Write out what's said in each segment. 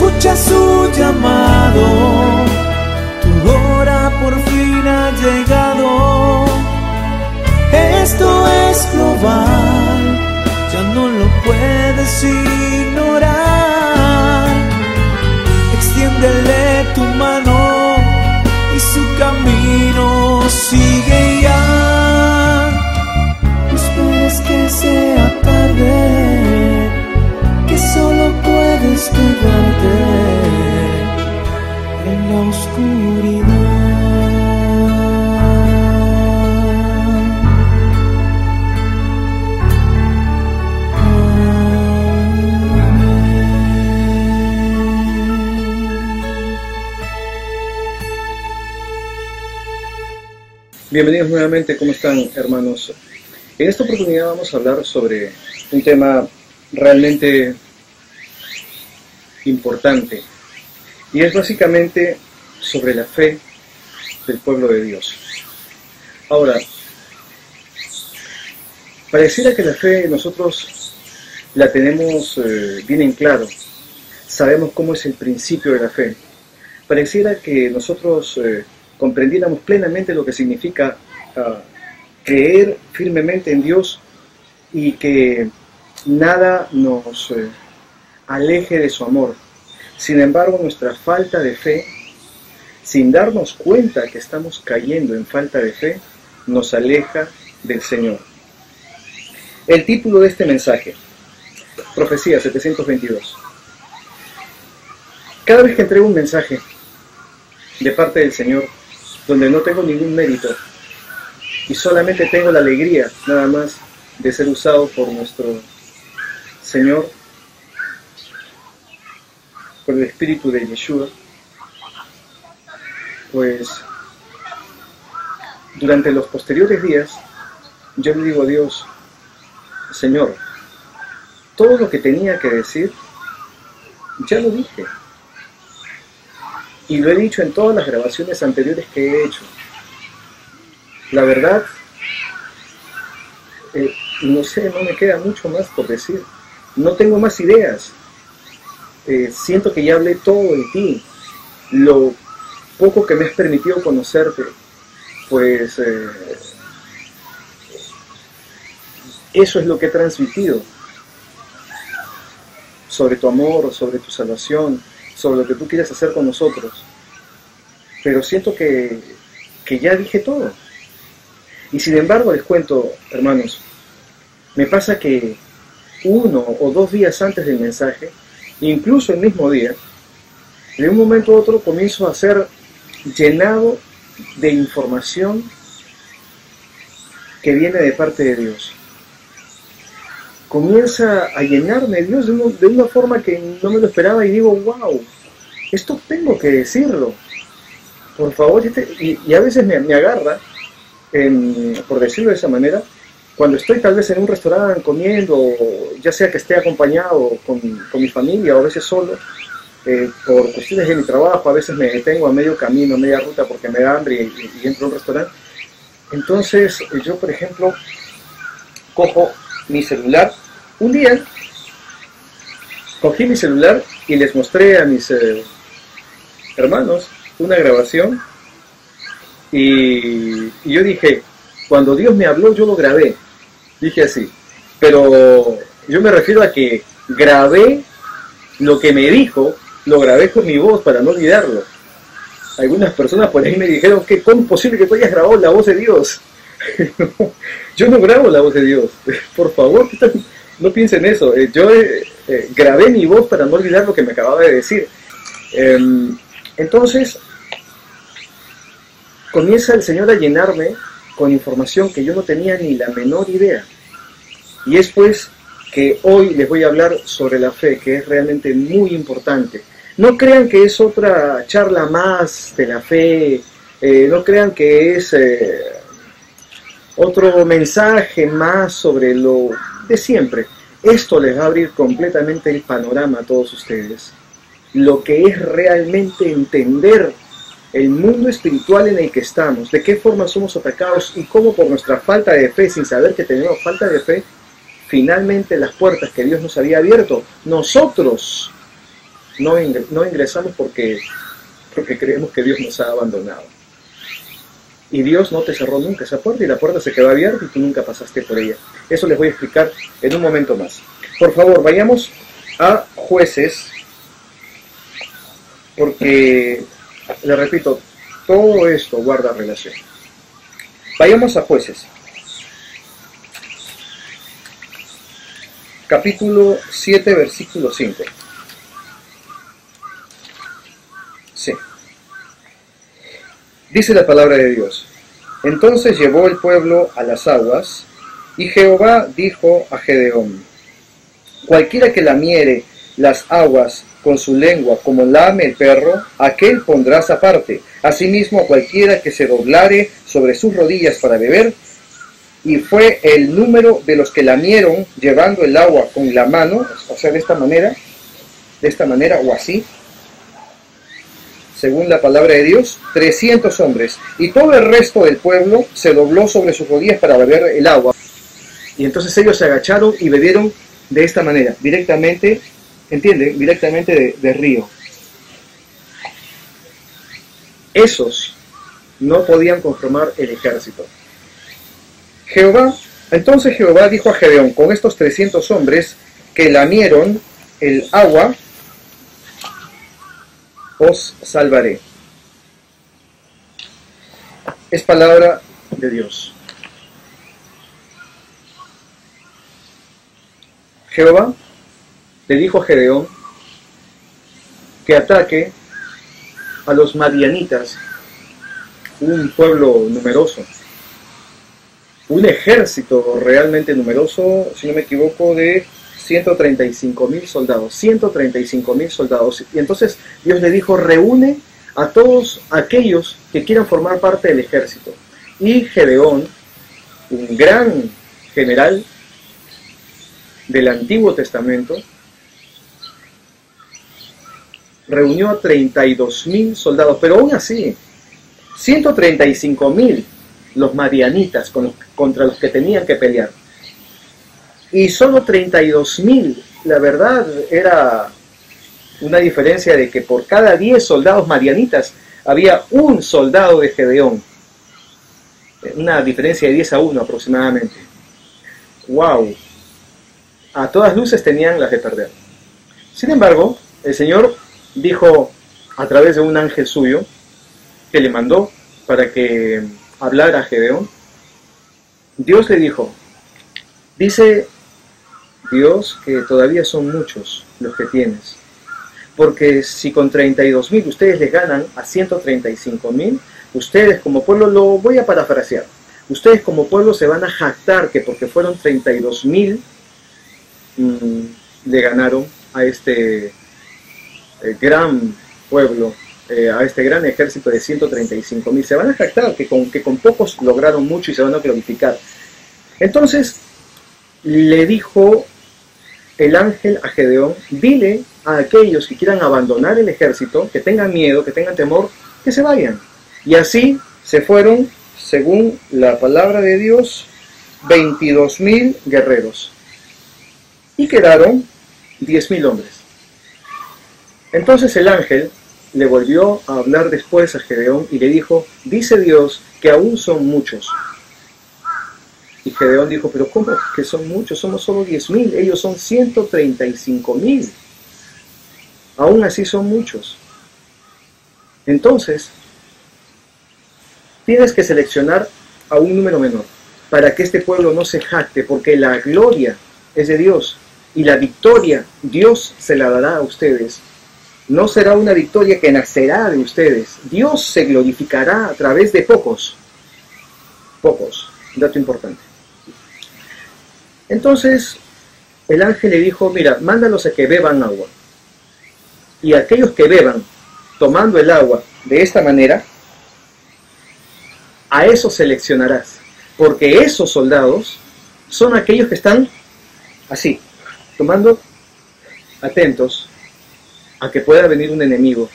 escucha su llamado, tu hora por fin ha llegado. Esto es global, ya no lo puedes ignorar. Extiéndele tu mano y su camino sigue ya. No esperes que sea tarde, que solo puedes quedarte en la oscuridad. Bienvenidos nuevamente, ¿cómo están, hermanos? En esta oportunidad vamos a hablar sobre un tema realmente importante, y es básicamente sobre la fe del pueblo de Dios. Ahora, pareciera que la fe nosotros la tenemos bien en claro, sabemos cómo es el principio de la fe. Pareciera que nosotros comprendiéramos plenamente lo que significa creer firmemente en Dios y que nada nos aleje de su amor. Sin embargo, nuestra falta de fe, sin darnos cuenta que estamos cayendo en falta de fe, nos aleja del Señor. El título de este mensaje, Profecía 722. Cada vez que entrego un mensaje de parte del Señor, donde no tengo ningún mérito y solamente tengo la alegría nada más de ser usado por nuestro Señor, por el Espíritu de Yeshua, pues durante los posteriores días yo le digo a Dios: Señor, todo lo que tenía que decir ya lo dije. Y lo he dicho en todas las grabaciones anteriores que he hecho. La verdad, no sé, no me queda mucho más por decir. No tengo más ideas. Siento que ya hablé todo de ti. Lo poco que me has permitido conocerte, pues eso es lo que he transmitido. Sobre tu amor, sobre tu salvación, sobre lo que tú quieres hacer con nosotros. Pero siento que ya dije todo. Y sin embargo les cuento, hermanos, me pasa que 1 o 2 días antes del mensaje, incluso el mismo día, de un momento a otro comienzo a ser llenado de información que viene de parte de Dios. Comienza a llenarme Dios de una forma que no me lo esperaba, y digo: wow, esto tengo que decirlo, por favor. Y a veces me agarra, por decirlo de esa manera, cuando estoy tal vez en un restaurante comiendo, ya sea que esté acompañado con mi familia o a veces solo, por cuestiones de mi trabajo. A veces me detengo a medio camino, a media ruta, porque me da hambre y entro a un restaurante. Entonces yo, por ejemplo, cojo mi celular. Un día cogí mi celular y les mostré a mis hermanos una grabación, y yo dije: cuando Dios me habló yo lo grabé. Dije así, pero yo me refiero a que grabé lo que me dijo, lo grabé con mi voz para no olvidarlo. Algunas personas por ahí me dijeron: ¿cómo es posible que tú hayas grabado la voz de Dios? Yo no grabo la voz de Dios, por favor, no piensen eso. Yo grabé mi voz para no olvidar lo que me acababa de decir. Entonces comienza el Señor a llenarme con información que yo no tenía ni la menor idea. Y es pues que hoy les voy a hablar sobre la fe, que es realmente muy importante. No crean que es otra charla más de la fe, no crean que es otro mensaje más sobre lo de siempre. Esto les va a abrir completamente el panorama a todos ustedes. Lo que es realmente entender el mundo espiritual en el que estamos, de qué forma somos atacados y cómo por nuestra falta de fe, sin saber que tenemos falta de fe, finalmente las puertas que Dios nos había abierto, nosotros no ingresamos porque creemos que Dios nos ha abandonado. Y Dios no te cerró nunca esa puerta y la puerta se quedó abierta y tú nunca pasaste por ella. Eso les voy a explicar en un momento más. Por favor, vayamos a Jueces, porque, les repito, todo esto guarda relación. Vayamos a Jueces. Capítulo 7, versículo 5. Sí. Dice la palabra de Dios: entonces llevó el pueblo a las aguas, y Jehová dijo a Gedeón: cualquiera que lamiere las aguas con su lengua como lame el perro, aquel pondrás aparte. Asimismo a cualquiera que se doblare sobre sus rodillas para beber. Y fue el número de los que lamieron llevando el agua con la mano, o sea, de esta manera o así, según la palabra de Dios, 300 hombres. Y todo el resto del pueblo se dobló sobre sus rodillas para beber el agua. Y entonces ellos se agacharon y bebieron de esta manera, directamente, ¿entienden? Directamente de río. Esos no podían conformar el ejército. Entonces Jehová dijo a Gedeón: con estos 300 hombres que lamieron el agua, os salvaré. Es palabra de Dios. Jehová le dijo a Gedeón que ataque a los madianitas, un pueblo numeroso, un ejército realmente numeroso, si no me equivoco, de 135,000 soldados, 135,000 soldados. Y entonces Dios le dijo: reúne a todos aquellos que quieran formar parte del ejército. Y Gedeón, un gran general del Antiguo Testamento, reunió a 32,000 soldados, pero aún así, 135,000 los madianitas contra los que tenían que pelear. Y solo 32,000, la verdad, era una diferencia de que por cada 10 soldados madianitas había un soldado de Gedeón. Una diferencia de 10-1 aproximadamente. ¡Wow! A todas luces tenían las de perder. Sin embargo, el Señor dijo a través de un ángel suyo, que le mandó para que hablara a Gedeón, Dios le dijo: dice Dios que todavía son muchos los que tienes, porque si con 32,000 ustedes les ganan a 135,000, ustedes como pueblo, lo voy a parafrasear, ustedes como pueblo se van a jactar que porque fueron 32,000 le ganaron a este gran pueblo, a este gran ejército de 135,000. Se van a jactar que con pocos lograron mucho y se van a glorificar. Entonces le dijo el ángel a Gedeón: dile a aquellos que quieran abandonar el ejército, que tengan miedo, que tengan temor, que se vayan. Y así se fueron, según la palabra de Dios, 22,000 guerreros. Y quedaron 10,000 hombres. Entonces el ángel le volvió a hablar después a Gedeón y le dijo: dice Dios que aún son muchos. Y Gedeón dijo: pero ¿cómo que son muchos? Somos solo 10,000, ellos son 135,000. Aún así son muchos. Entonces, tienes que seleccionar a un número menor para que este pueblo no se jacte, porque la gloria es de Dios y la victoria Dios se la dará a ustedes. No será una victoria que nacerá de ustedes. Dios se glorificará a través de pocos. Pocos. Dato importante. Entonces, el ángel le dijo: mira, mándalos a que beban agua. Y aquellos que beban, tomando el agua de esta manera, a esos seleccionarás. Porque esos soldados son aquellos que están así, tomando, atentos a que pueda venir un enemigo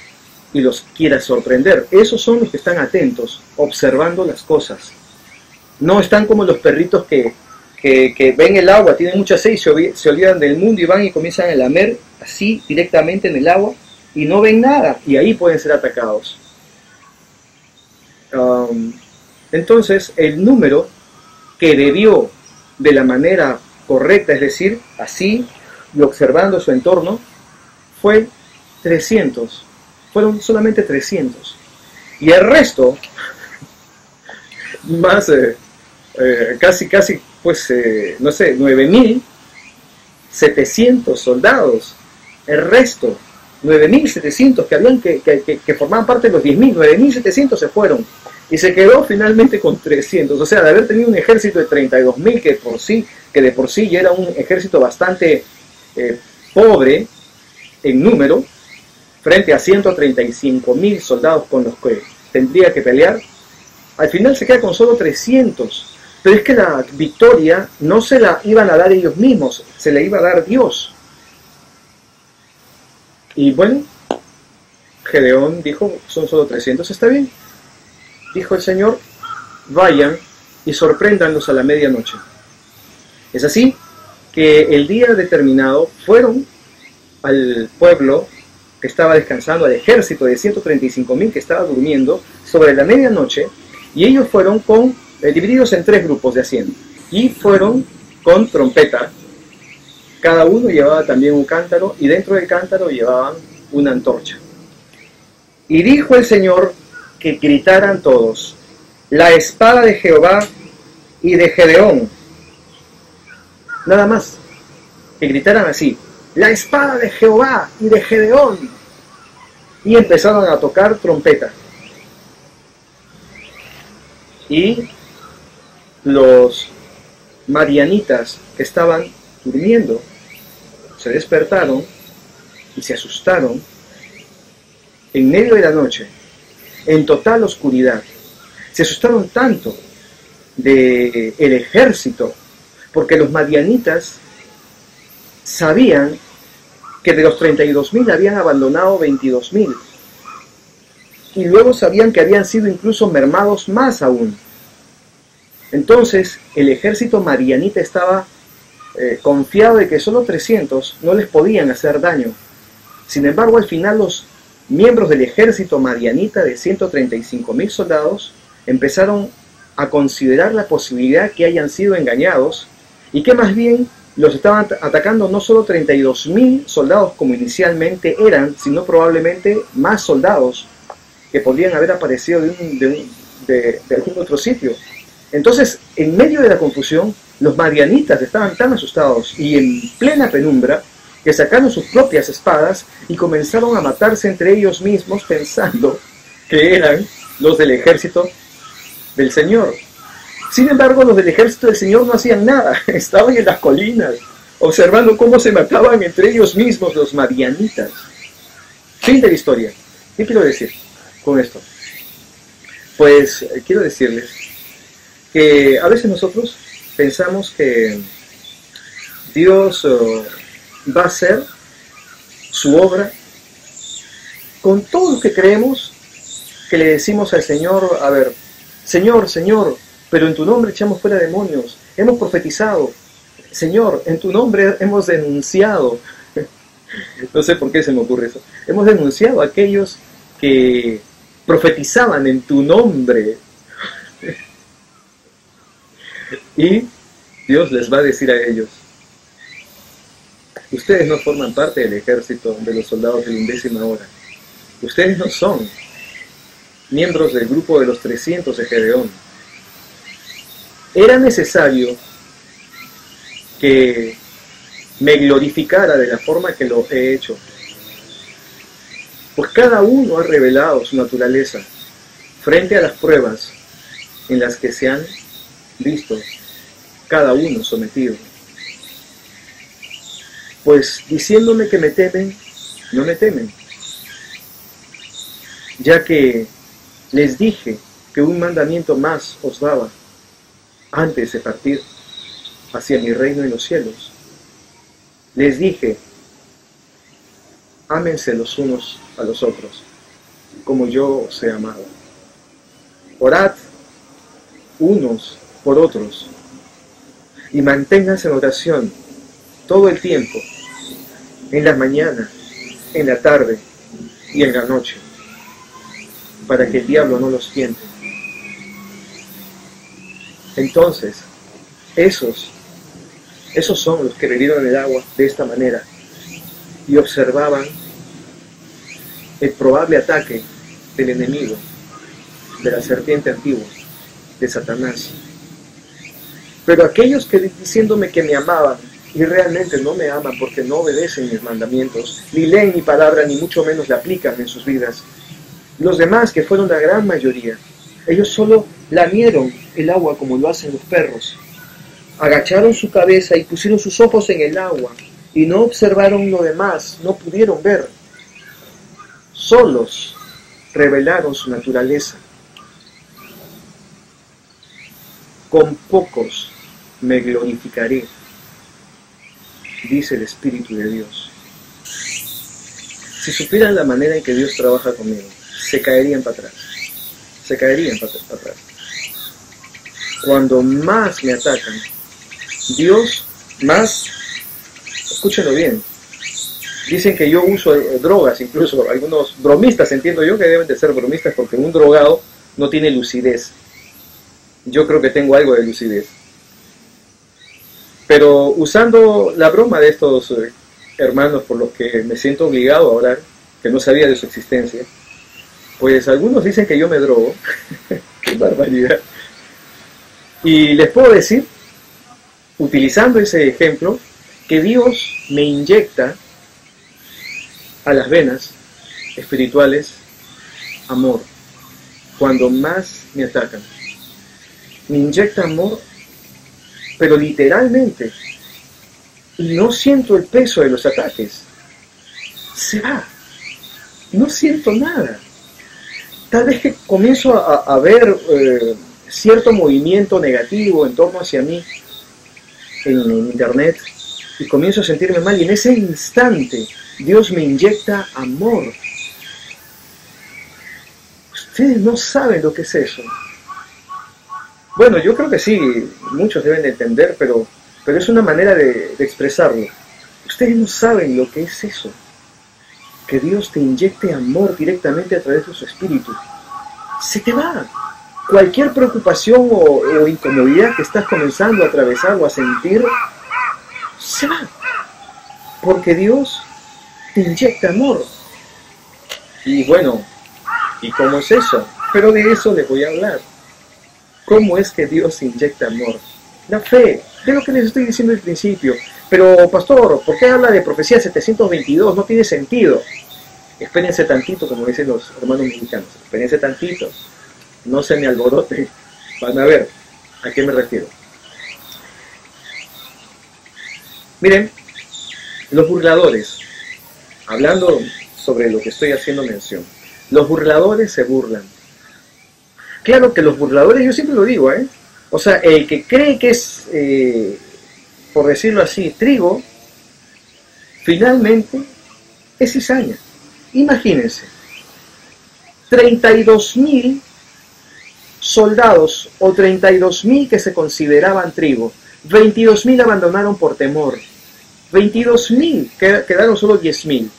y los quiera sorprender. Esos son los que están atentos, observando las cosas. No están como los perritos que ven el agua, tienen mucha sed y se olvidan del mundo y van y comienzan a lamer así directamente en el agua y no ven nada, y ahí pueden ser atacados. Entonces, el número que debió de la manera correcta, es decir, así, y observando su entorno, fue 300. Fueron solamente 300. Y el resto, más, casi, pues, no sé, 9.700 soldados. El resto, 9.700 que habían que formaban parte de los 10.000, 9.700 se fueron. Y se quedó finalmente con 300. O sea, de haber tenido un ejército de 32.000, que de por sí ya era un ejército bastante pobre en número, frente a 135.000 soldados con los que tendría que pelear, al final se queda con solo 300. Pero es que la victoria no se la iban a dar ellos mismos, se la iba a dar Dios. Y bueno, Gedeón dijo, son solo 300, está bien. Dijo el Señor, vayan y sorpréndanlos a la medianoche. Es así que el día determinado fueron al pueblo que estaba descansando, al ejército de 135.000 que estaba durmiendo, sobre la medianoche, y ellos fueron divididos en 3 grupos de 100, y fueron con trompeta. Cada uno llevaba también un cántaro, y dentro del cántaro llevaban una antorcha. Y dijo el Señor que gritaran todos, la espada de Jehová y de Gedeón. Nada más, que gritaran así, la espada de Jehová y de Gedeón. Y empezaron a tocar trompeta. Y los madianitas que estaban durmiendo se despertaron y se asustaron en medio de la noche, en total oscuridad. Se asustaron tanto del ejército, porque los madianitas sabían que de los 32.000 habían abandonado 22.000. Y luego sabían que habían sido incluso mermados más aún. Entonces, el ejército madianita estaba confiado de que solo 300 no les podían hacer daño. Sin embargo, al final los miembros del ejército madianita de 135.000 soldados empezaron a considerar la posibilidad que hayan sido engañados y que más bien los estaban atacando no solo 32.000 soldados como inicialmente eran, sino probablemente más soldados que podrían haber aparecido de algún otro sitio. Entonces, en medio de la confusión, los madianitas estaban tan asustados y en plena penumbra que sacaron sus propias espadas y comenzaron a matarse entre ellos mismos pensando que eran los del ejército del Señor. Sin embargo, los del ejército del Señor no hacían nada, estaban en las colinas, observando cómo se mataban entre ellos mismos los madianitas. Fin de la historia. ¿Qué quiero decir con esto? Pues quiero decirles que a veces nosotros pensamos que Dios va a hacer su obra con todo lo que creemos, que le decimos al Señor, a ver, Señor, Señor, pero en tu nombre echamos fuera demonios, hemos profetizado, Señor, en tu nombre hemos denunciado, no sé por qué se me ocurre eso, hemos denunciado a aquellos que profetizaban en tu nombre. Y Dios les va a decir a ellos, ustedes no forman parte del ejército de los soldados de la 11ª hora. Ustedes no son miembros del grupo de los 300 de Gedeón. Era necesario que me glorificara de la forma que lo he hecho. Pues cada uno ha revelado su naturaleza frente a las pruebas en las que se han visto cada uno sometido. Pues diciéndome que me temen, no me temen, ya que les dije que un mandamiento más os daba antes de partir hacia mi reino en los cielos. Les dije, ámense los unos a los otros, como yo os he amado. Orad unos por otros y manténganse en oración todo el tiempo, en la mañana, en la tarde y en la noche, para que el diablo no los tiente. Entonces, esos son los que bebieron el agua de esta manera y observaban el probable ataque del enemigo, de la serpiente antigua, de Satanás. Pero aquellos que diciéndome que me amaban y realmente no me aman porque no obedecen mis mandamientos, ni leen mi palabra, ni mucho menos la aplican en sus vidas, los demás, que fueron la gran mayoría, ellos solo lamieron el agua como lo hacen los perros, agacharon su cabeza y pusieron sus ojos en el agua y no observaron lo demás, no pudieron ver. Solos revelaron su naturaleza. Con pocos me glorificaré, dice el Espíritu de Dios. Si supieran la manera en que Dios trabaja conmigo, se caerían para atrás. Se caerían para atrás. Cuando más me atacan, Dios más, escúchenlo bien, dicen que yo uso drogas, incluso algunos bromistas, entiendo yo que deben de ser bromistas porque un drogado no tiene lucidez. Yo creo que tengo algo de lucidez. Pero usando la broma de estos hermanos por los que me siento obligado a orar, que no sabía de su existencia, pues algunos dicen que yo me drogo. ¡Qué barbaridad! Y les puedo decir, utilizando ese ejemplo, que Dios me inyecta a las venas espirituales amor, cuando más me atacan. Me inyecta amor, pero literalmente, y no siento el peso de los ataques. Se va, no siento nada. Tal vez que comienzo a ver cierto movimiento negativo en torno hacia mí en internet y comienzo a sentirme mal, y en ese instante Dios me inyecta amor. Ustedes no saben lo que es eso. Bueno, yo creo que sí, muchos deben de entender, pero es una manera de expresarlo. Ustedes no saben lo que es eso. Que Dios te inyecte amor directamente a través de su Espíritu. Se te va. Cualquier preocupación o incomodidad que estás comenzando a atravesar o a sentir, se va. Porque Dios te inyecta amor. Y bueno, ¿y cómo es eso? Pero de eso les voy a hablar. ¿Cómo es que Dios inyecta amor? La fe, de lo que les estoy diciendo al principio. Pero, pastor, ¿por qué habla de profecía 722? No tiene sentido. Espérense tantito, como dicen los hermanos mexicanos. Espérense tantito. No se me alboroten. Van a ver a qué me refiero. Miren, los burladores, hablando sobre lo que estoy haciendo mención, los burladores se burlan. Claro que los burladores, yo siempre lo digo, o sea, el que cree que es, por decirlo así, trigo, finalmente es cizaña. Imagínense, 32.000 soldados o 32.000 que se consideraban trigo, 22.000 abandonaron por temor, 22.000, quedaron solo 10.000,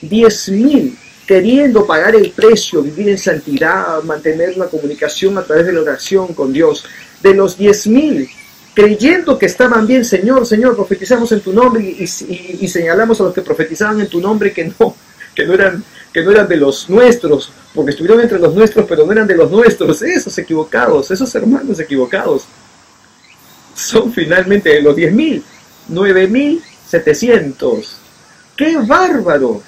10.000 queriendo pagar el precio, vivir en santidad, mantener la comunicación a través de la oración con Dios. De los 10.000, creyendo que estaban bien, Señor, Señor, profetizamos en tu nombre, y señalamos a los que profetizaban en tu nombre que no eran de los nuestros, porque estuvieron entre los nuestros, pero no eran de los nuestros. Esos equivocados, esos hermanos equivocados, son finalmente de los 10.000, 9.700. ¡Qué bárbaro!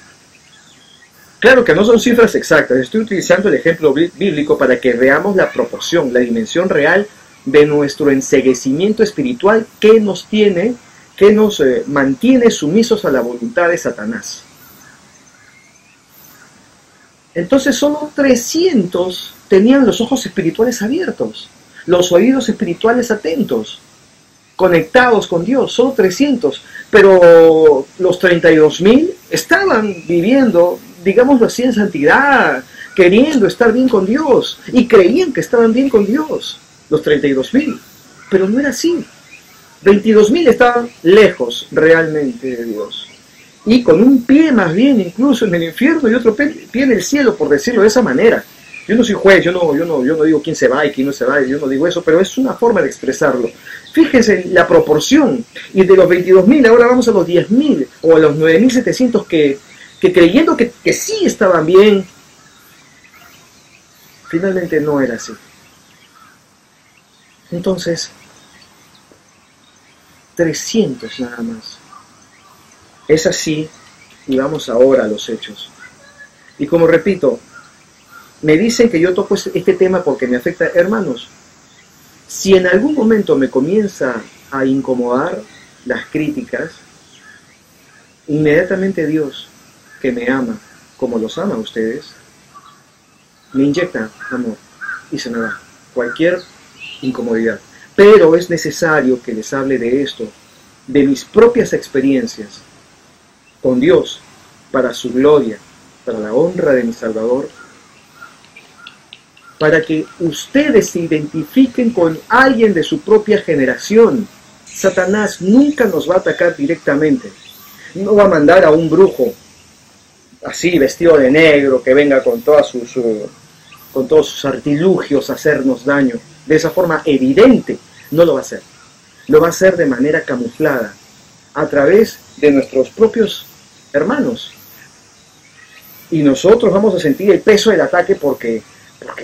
Claro que no son cifras exactas, estoy utilizando el ejemplo bíblico para que veamos la proporción, la dimensión real de nuestro enceguecimiento espiritual que nos mantiene sumisos a la voluntad de Satanás. Entonces solo 300 tenían los ojos espirituales abiertos, los oídos espirituales atentos, conectados con Dios, solo 300, pero los 32.000 estaban viviendo, digámoslo así, en santidad, queriendo estar bien con Dios, y creían que estaban bien con Dios, los 32.000, pero no era así. 22.000 estaban lejos realmente de Dios. y con un pie más bien incluso en el infierno y otro pie en el cielo, por decirlo de esa manera. Yo no soy juez, yo no digo quién se va y quién no se va, yo no digo eso, pero es una forma de expresarlo. Fíjense la proporción, y de los 22.000 ahora vamos a los 10.000 o a los 9.700 que creyendo que sí estaban bien, finalmente no era así. Entonces, 300 nada más. Es así, y vamos ahora a los hechos. Y como repito, me dicen que yo toco este tema porque me afecta. Hermanos, si en algún momento me comienza a incomodar las críticas, inmediatamente Dios, que me ama como los ama a ustedes, me inyecta amor y se me va cualquier incomodidad. Pero es necesario que les hable de esto, de mis propias experiencias con Dios, para su gloria, para la honra de mi Salvador, para que ustedes se identifiquen con alguien de su propia generación. Satanás nunca nos va a atacar directamente. No va a mandar a un brujo así, vestido de negro, que venga con todos sus artilugios a hacernos daño. De esa forma evidente, no lo va a hacer. Lo va a hacer de manera camuflada, a través de nuestros propios hermanos. Y nosotros vamos a sentir el peso del ataque porque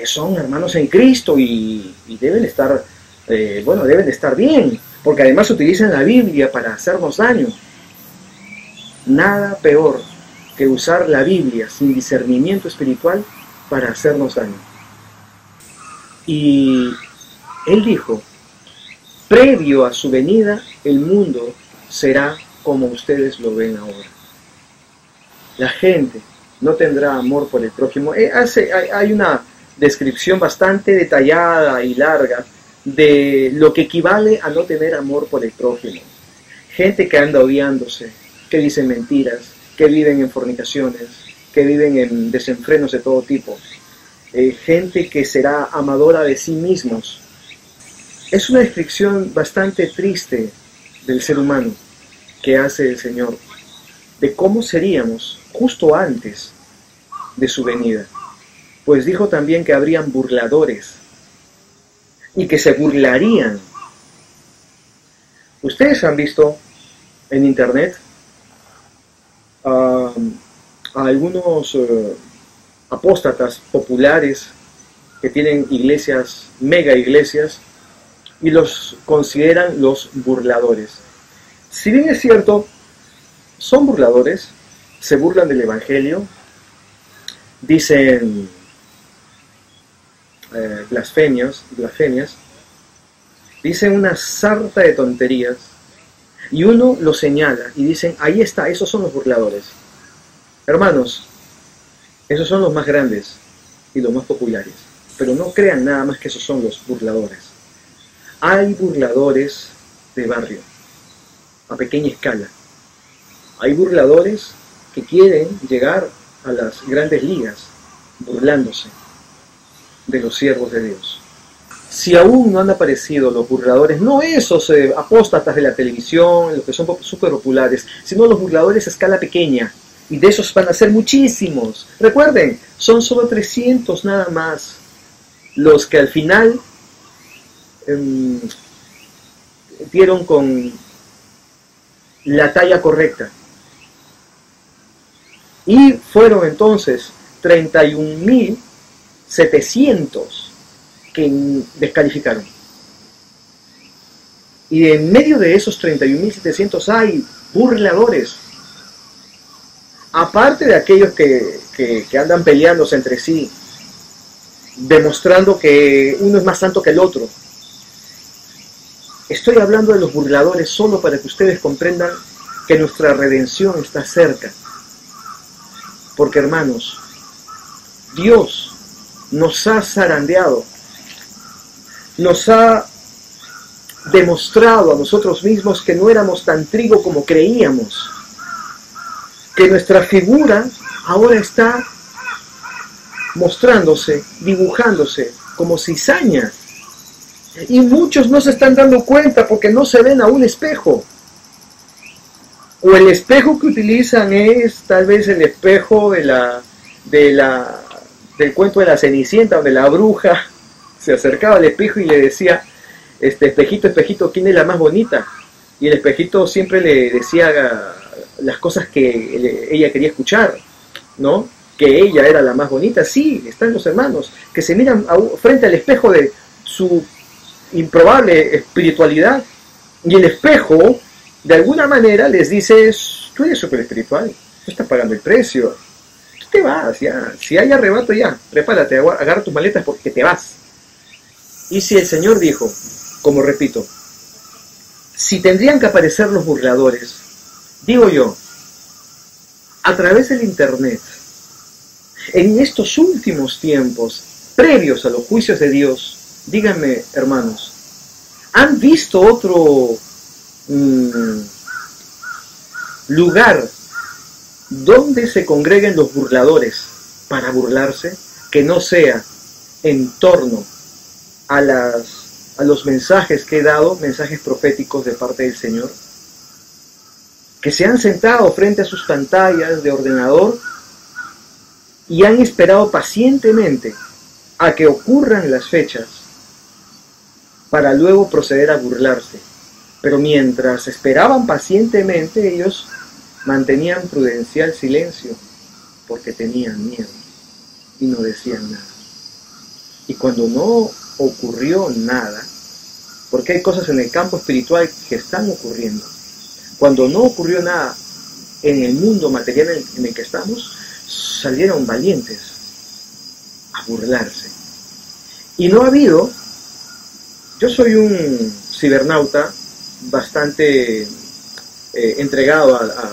son hermanos en Cristo y deben estar, deben de estar bien, porque además utilizan la Biblia para hacernos daño. Nada peor que usar la Biblia sin discernimiento espiritual para hacernos daño. Y él dijo, previo a su venida, el mundo será como ustedes lo ven ahora. La gente no tendrá amor por el prójimo. Hay una descripción bastante detallada y larga de lo que equivale a no tener amor por el prójimo. Gente que anda odiándose, que dicen mentiras, que viven en fornicaciones, que viven en desenfrenos de todo tipo. Gente que será amadora de sí mismos. Es una descripción bastante triste del ser humano que hace el Señor, de cómo seríamos justo antes de su venida. Pues dijo también que habrían burladores y que se burlarían. Ustedes han visto en internet a algunos apóstatas populares que tienen iglesias, mega iglesias, y los consideran los burladores. Si bien es cierto, son burladores, se burlan del Evangelio, dicen blasfemias, dicen una sarta de tonterías, y uno lo señala y dicen, ahí está, esos son los burladores. Hermanos, esos son los más grandes y los más populares, pero no crean nada más que esos son los burladores. Hay burladores de barrio, a pequeña escala. Hay burladores que quieren llegar a las grandes ligas, burlándose de los siervos de Dios. Si aún no han aparecido los burladores, no esos apóstatas de la televisión, los que son súper populares, sino los burladores a escala pequeña, y de esos van a ser muchísimos. Recuerden, son solo 300 nada más los que al final dieron con la talla correcta. Y fueron entonces 31.700 que descalificaron. Y en medio de esos 31.700 hay burladores. Aparte de aquellos que andan peleándose entre sí, demostrando que uno es más santo que el otro. Estoy hablando de los burladores solo para que ustedes comprendan que nuestra redención está cerca. Porque, hermanos, Dios nos ha zarandeado, nos ha demostrado a nosotros mismos que no éramos tan trigo como creíamos, que nuestra figura ahora está mostrándose, dibujándose como cizaña. Y muchos no se están dando cuenta porque no se ven a un espejo. O el espejo que utilizan es tal vez el espejo del cuento de la Cenicienta, donde la bruja se acercaba al espejo y le decía, espejito, espejito, ¿quién es la más bonita? Y el espejito siempre le decía las cosas que ella quería escuchar, ¿no? Que ella era la más bonita. Sí, están los hermanos que se miran frente al espejo de su improbable espiritualidad, y el espejo de alguna manera les dice, tú eres súper espiritual, tú estás pagando el precio, tú te vas ya, si hay arrebato ya, prepárate, agarra tus maletas porque te vas. Y si el Señor dijo, como repito, si tendrían que aparecer los burladores, digo yo, a través del internet, en estos últimos tiempos, previos a los juicios de Dios, díganme, hermanos, ¿han visto otro lugar donde se congreguen los burladores para burlarse, que no sea en torno a los mensajes que he dado, mensajes proféticos de parte del Señor? Que se han sentado frente a sus pantallas de ordenador y han esperado pacientemente a que ocurran las fechas para luego proceder a burlarse. Pero mientras esperaban pacientemente, ellos mantenían prudencial silencio, porque tenían miedo y no decían nada. Y cuando no ocurrió nada, porque hay cosas en el campo espiritual que están ocurriendo, cuando no ocurrió nada en el mundo material en el que estamos, salieron valientes a burlarse. Y no ha habido, yo soy un cibernauta bastante entregado a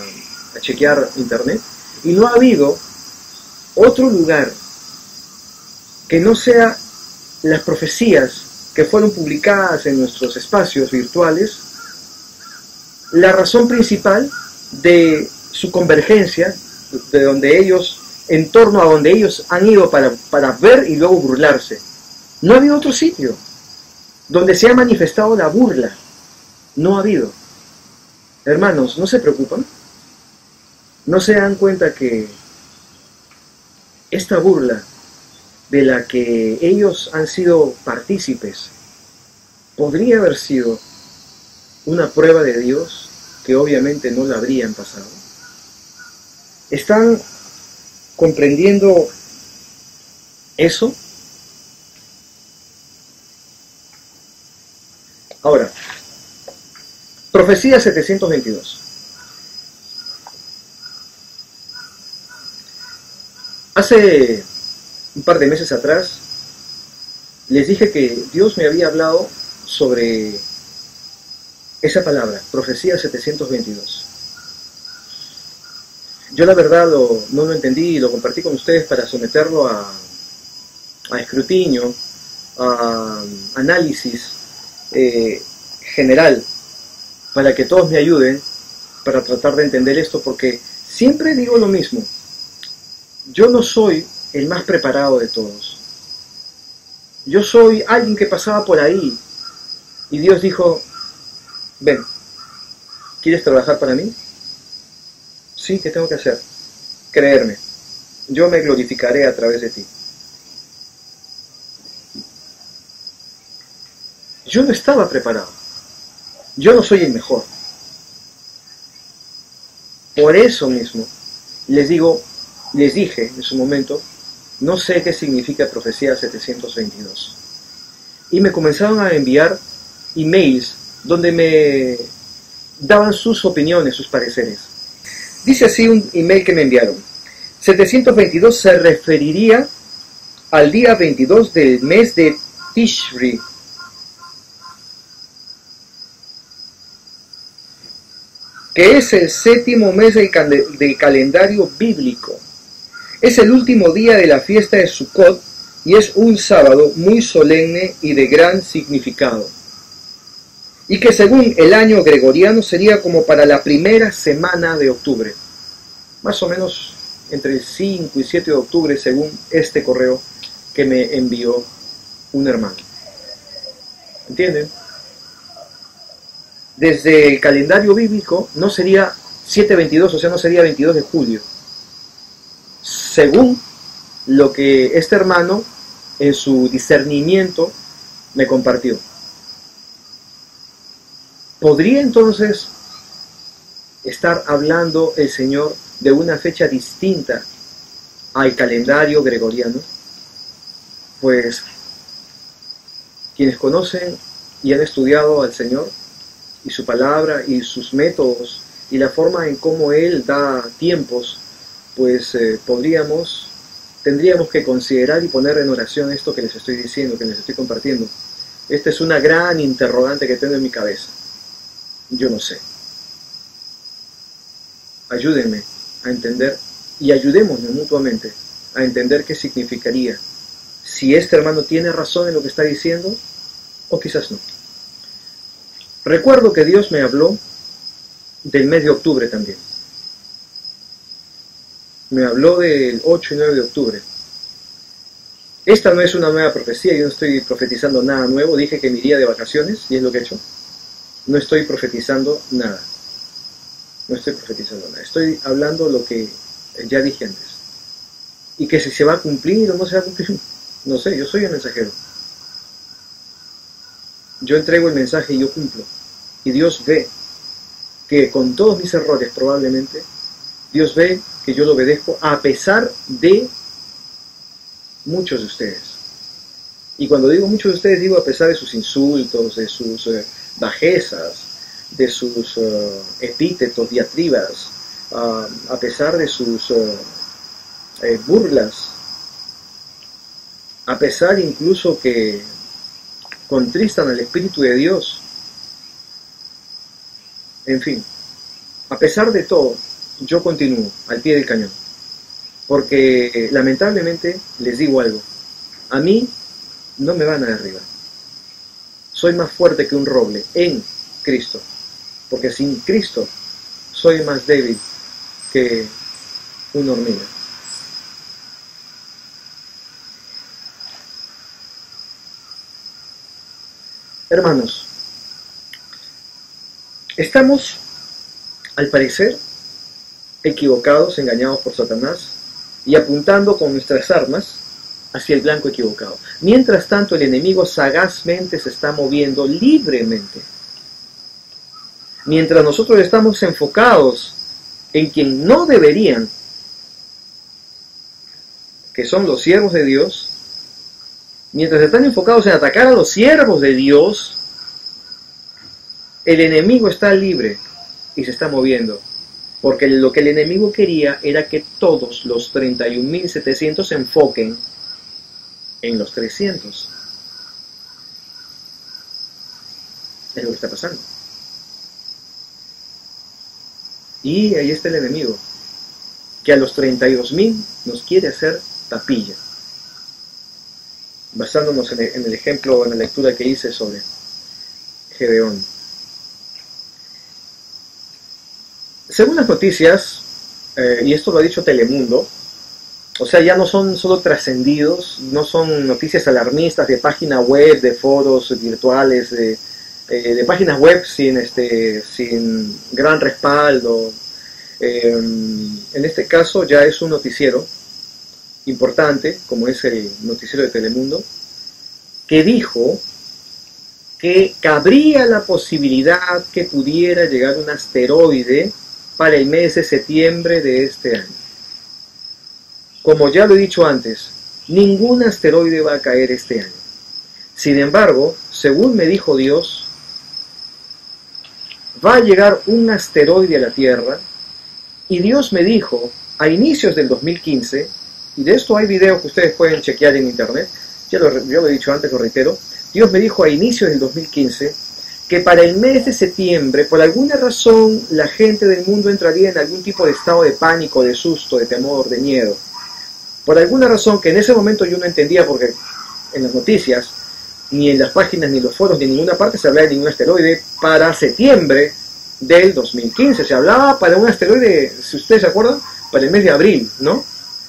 chequear internet, y no ha habido otro lugar que no sea las profecías que fueron publicadas en nuestros espacios virtuales, la razón principal de su convergencia, de donde ellos, en torno a donde ellos han ido para ver y luego burlarse. No ha habido otro sitio donde se ha manifestado la burla. No ha habido. Hermanos, ¿no se preocupan? ¿No se dan cuenta que esta burla de la que ellos han sido partícipes podría haber sido una prueba de Dios que obviamente no la habrían pasado? ¿Están comprendiendo eso? Ahora, Profecía 722. Hace un par de meses atrás les dije que Dios me había hablado sobre esa palabra, Profecía 722. Yo la verdad no lo entendí y lo compartí con ustedes para someterlo a escrutinio, a análisis general, para que todos me ayuden para tratar de entender esto, porque siempre digo lo mismo. Yo no soy el más preparado de todos. Yo soy alguien que pasaba por ahí y Dios dijo, ven, ¿quieres trabajar para mí? Sí, ¿qué tengo que hacer? Creerme, yo me glorificaré a través de ti. Yo no estaba preparado. Yo no soy el mejor. Por eso mismo les dije en su momento, no sé qué significa Profecía 722. Y me comenzaron a enviar emails donde me daban sus opiniones, sus pareceres. Dice así un email que me enviaron. 722 se referiría al día 22 del mes de Tishri, que es el séptimo mes del calendario bíblico. Es el último día de la fiesta de Sukkot y es un sábado muy solemne y de gran significado. Y que según el año gregoriano sería como para la primera semana de octubre. Más o menos entre el 5 y 7 de octubre según este correo que me envió un hermano. ¿Entienden? Desde el calendario bíblico no sería 7:22, o sea, no sería 22 de julio. Según lo que este hermano en su discernimiento me compartió. ¿Podría entonces estar hablando el Señor de una fecha distinta al calendario gregoriano? Pues quienes conocen y han estudiado al Señor y su palabra y sus métodos y la forma en cómo Él da tiempos, pues tendríamos que considerar y poner en oración esto que les estoy diciendo, que les estoy compartiendo. Esta es una gran interrogante que tengo en mi cabeza. Yo no sé. Ayúdenme a entender y ayudémonos mutuamente a entender qué significaría si este hermano tiene razón en lo que está diciendo o quizás no. Recuerdo que Dios me habló del mes de octubre también. Me habló del 8 y 9 de octubre. Esta no es una nueva profecía, yo no estoy profetizando nada nuevo, dije que me iría de vacaciones y es lo que he hecho. No estoy profetizando nada. No estoy profetizando nada. Estoy hablando lo que ya dije antes. Y que si se va a cumplir o no se va a cumplir, no sé, yo soy el mensajero. Yo entrego el mensaje y yo cumplo. Y Dios ve que con todos mis errores probablemente, Dios ve que yo lo obedezco a pesar de muchos de ustedes. Y cuando digo muchos de ustedes, digo a pesar de sus insultos, de sus bajezas, de sus epítetos, diatribas, a pesar de sus burlas, a pesar incluso que contristan al Espíritu de Dios. En fin, a pesar de todo, yo continúo al pie del cañón, porque lamentablemente les digo algo, a mí no me van a derribar. Soy más fuerte que un roble en Cristo, porque sin Cristo soy más débil que una hormiga. Hermanos, estamos, al parecer, equivocados, engañados por Satanás y apuntando con nuestras armas hacia el blanco equivocado. Mientras tanto, el enemigo sagazmente se está moviendo libremente. Mientras nosotros estamos enfocados en quien no deberían, que son los siervos de Dios, mientras están enfocados en atacar a los siervos de Dios, el enemigo está libre y se está moviendo. Porque lo que el enemigo quería era que todos los 31.700 se enfoquen en los 300. Es lo que está pasando. Y ahí está el enemigo, que a los 32.000 nos quiere hacer tapilla. Basándonos en el ejemplo, en la lectura que hice sobre Gedeón. Según las noticias, y esto lo ha dicho Telemundo, o sea, ya no son solo trascendidos, no son noticias alarmistas de página web, de foros virtuales, de páginas web sin gran respaldo. En este caso ya es un noticiero importante, como es el noticiero de Telemundo, que dijo que cabría la posibilidad que pudiera llegar un asteroide para el mes de septiembre de este año. Como ya lo he dicho antes, ningún asteroide va a caer este año. Sin embargo, según me dijo Dios, va a llegar un asteroide a la Tierra, y Dios me dijo a inicios del 2015, y de esto hay videos que ustedes pueden chequear en internet, yo lo he dicho antes, lo reitero, Dios me dijo a inicios del 2015 que para el mes de septiembre, por alguna razón, la gente del mundo entraría en algún tipo de estado de pánico, de susto, de temor, de miedo. Por alguna razón que en ese momento yo no entendía, porque en las noticias, ni en las páginas, ni en los foros, ni en ninguna parte se hablaba de ningún asteroide para septiembre del 2015. Se hablaba para un asteroide, si ustedes se acuerdan, para el mes de abril, ¿no?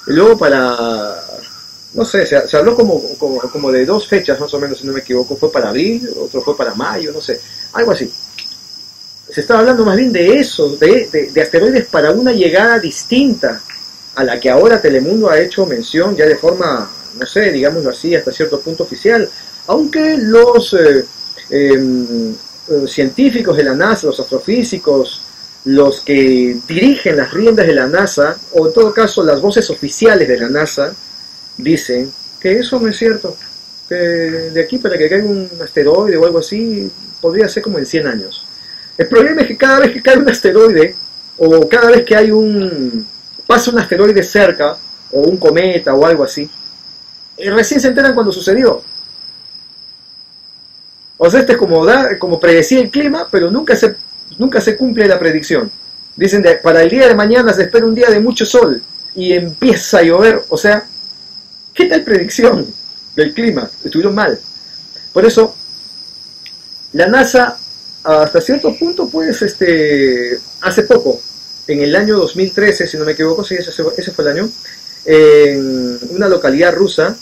Y luego para, no sé, se habló como de dos fechas más o menos, si no me equivoco. Fue para abril, otro fue para mayo, no sé, algo así. se estaba hablando más bien de eso, de asteroides para una llegada distinta a la que ahora Telemundo ha hecho mención ya de forma, no sé, digámoslo así, hasta cierto punto oficial, aunque los científicos de la NASA, los astrofísicos, los que dirigen las riendas de la NASA, o en todo caso las voces oficiales de la NASA, dicen que eso no es cierto, que de aquí para que caiga un asteroide o algo así, podría ser como en 100 años. El problema es que cada vez que cae un asteroide, o cada vez que hay pasa un asteroide cerca, o un cometa o algo así, recién se enteran cuando sucedió. O sea, este es como predecir el clima, pero nunca se cumple la predicción. Dicen, para el día de mañana se espera un día de mucho sol, y empieza a llover. O sea, ¿qué tal predicción del clima? Estuvieron mal. Por eso, la NASA, hasta cierto punto, pues, hace poco, en el año 2013, si no me equivoco, sí, ese fue el año, en una localidad rusa,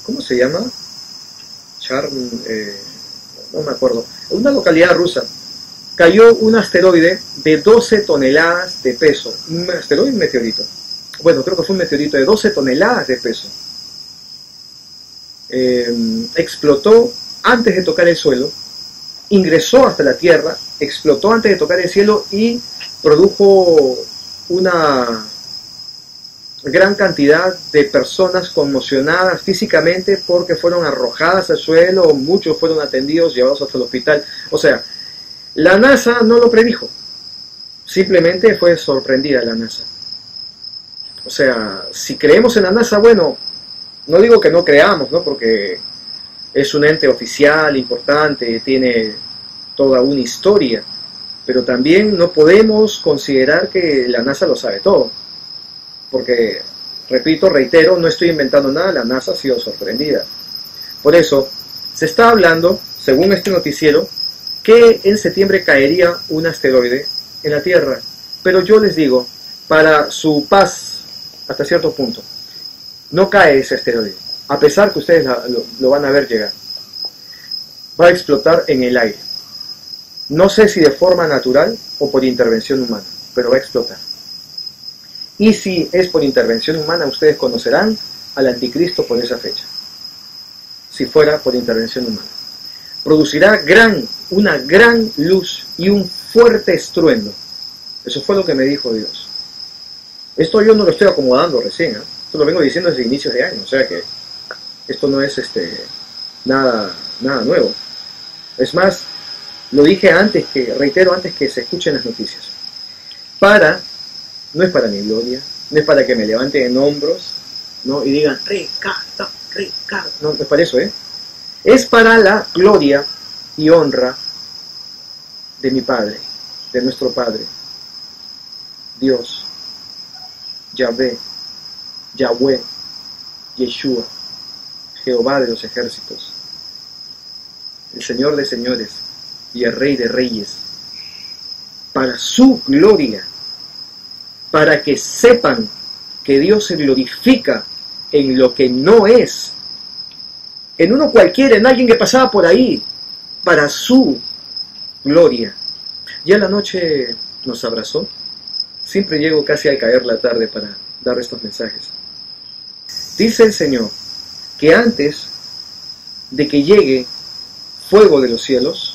¿cómo se llama? No me acuerdo, en una localidad rusa, cayó un asteroide de 12 toneladas de peso. ¿Un asteroide o un meteorito? Bueno, creo que fue un meteorito de 12 toneladas de peso. Explotó antes de tocar el suelo, ingresó hasta la Tierra, explotó antes de tocar el cielo y produjo una gran cantidad de personas conmocionadas físicamente porque fueron arrojadas al suelo, muchos fueron atendidos, llevados hasta el hospital. O sea, la NASA no lo predijo, simplemente fue sorprendida la NASA. O sea, si creemos en la NASA, bueno, no digo que no creamos, ¿no? Porque es un ente oficial, importante, tiene toda una historia, pero también no podemos considerar que la NASA lo sabe todo. Porque, repito, reitero, no estoy inventando nada, la NASA ha sido sorprendida. Por eso, se está hablando, según este noticiero, que en septiembre caería un asteroide en la Tierra. Pero yo les digo, para su paz, hasta cierto punto, no cae ese asteroide, a pesar que ustedes lo van a ver llegar. Va a explotar en el aire. No sé si de forma natural o por intervención humana, pero va a explotar. Y si es por intervención humana, ustedes conocerán al anticristo por esa fecha. Si fuera por intervención humana. Producirá una gran luz y un fuerte estruendo. Eso fue lo que me dijo Dios. Esto yo no lo estoy acomodando recién, ¿eh? Esto lo vengo diciendo desde inicios de año, o sea que esto no es nada nuevo. Es más, lo dije reitero antes que se escuchen las noticias. No es para mi gloria, no es para que me levanten en hombros, ¿no? Y digan, Ricardo, no es para eso, es para la gloria y honra de mi Padre, de nuestro Padre, Dios, Yahvé, Yeshua, Jehová de los ejércitos, el Señor de señores y el Rey de reyes, para su gloria, para que sepan que Dios se glorifica en lo que no es, en uno cualquiera, en alguien que pasaba por ahí, para su gloria. Ya la noche nos abrazó. Siempre llego casi al caer la tarde para dar estos mensajes. Dice el Señor que antes de que llegue fuego de los cielos,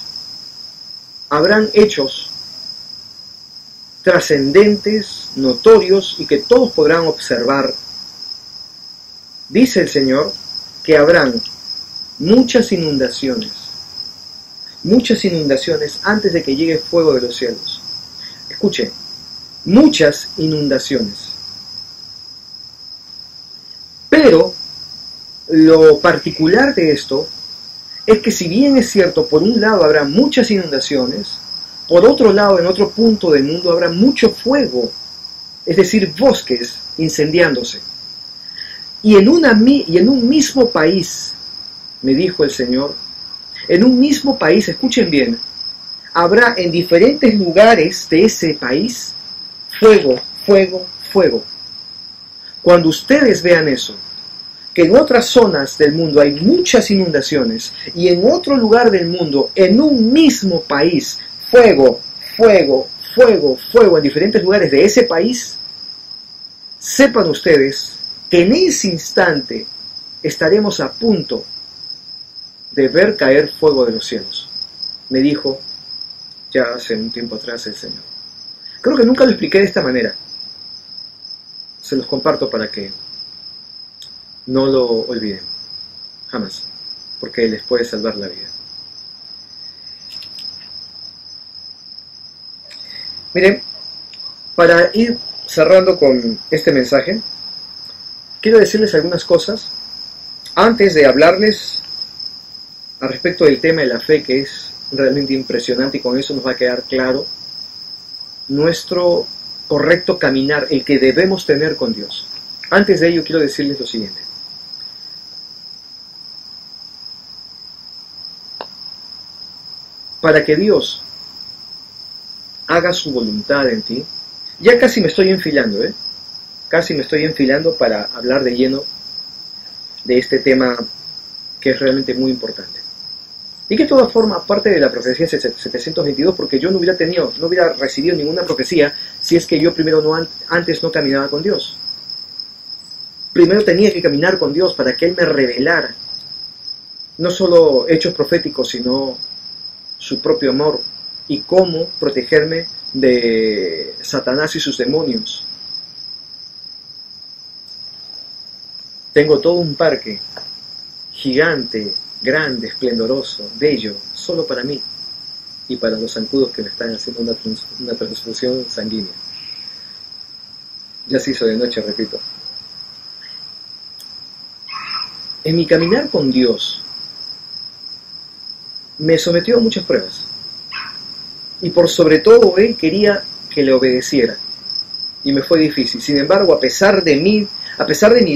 habrán hechos trascendentes, notorios y que todos podrán observar. Dice el Señor que habrán muchas inundaciones antes de que llegue el fuego de los cielos. Escuchen, muchas inundaciones. Pero lo particular de esto es que si bien es cierto, por un lado habrá muchas inundaciones, por otro lado, en otro punto del mundo habrá mucho fuego, es decir, bosques incendiándose. Y en un mismo país, me dijo el Señor, en un mismo país, escuchen bien, habrá en diferentes lugares de ese país fuego, fuego, fuego. Cuando ustedes vean eso, que en otras zonas del mundo hay muchas inundaciones y en otro lugar del mundo, en un mismo país, fuego, fuego, fuego, fuego en diferentes lugares de ese país, sepan ustedes que en ese instante estaremos a punto de ver caer fuego de los cielos. Me dijo ya hace un tiempo atrás el Señor. Creo que nunca lo expliqué de esta manera. Se los comparto para que no lo olviden. Jamás. Porque les puede salvar la vida. Miren, para ir cerrando con este mensaje, quiero decirles algunas cosas antes de hablarles al respecto del tema de la fe, que es realmente impresionante, y con eso nos va a quedar claro nuestro correcto caminar, el que debemos tener con Dios. Antes de ello quiero decirles lo siguiente. Para que Dios haga su voluntad en ti, ya casi me estoy enfilando, casi me estoy enfilando para hablar de lleno de este tema que es realmente muy importante. Y que todo forma parte de la profecía 722, porque yo no hubiera recibido ninguna profecía si es que yo antes no caminaba con Dios. Primero tenía que caminar con Dios para que Él me revelara no solo hechos proféticos, sino su propio amor y cómo protegerme de Satanás y sus demonios. Tengo todo un parque gigante, grande, esplendoroso, bello, solo para mí y para los zancudos que me están haciendo una transfusión sanguínea. Ya se hizo de noche, repito. En mi caminar con Dios me sometió a muchas pruebas, y por sobre todo Él quería que le obedeciera, y me fue difícil. Sin embargo, a pesar de mi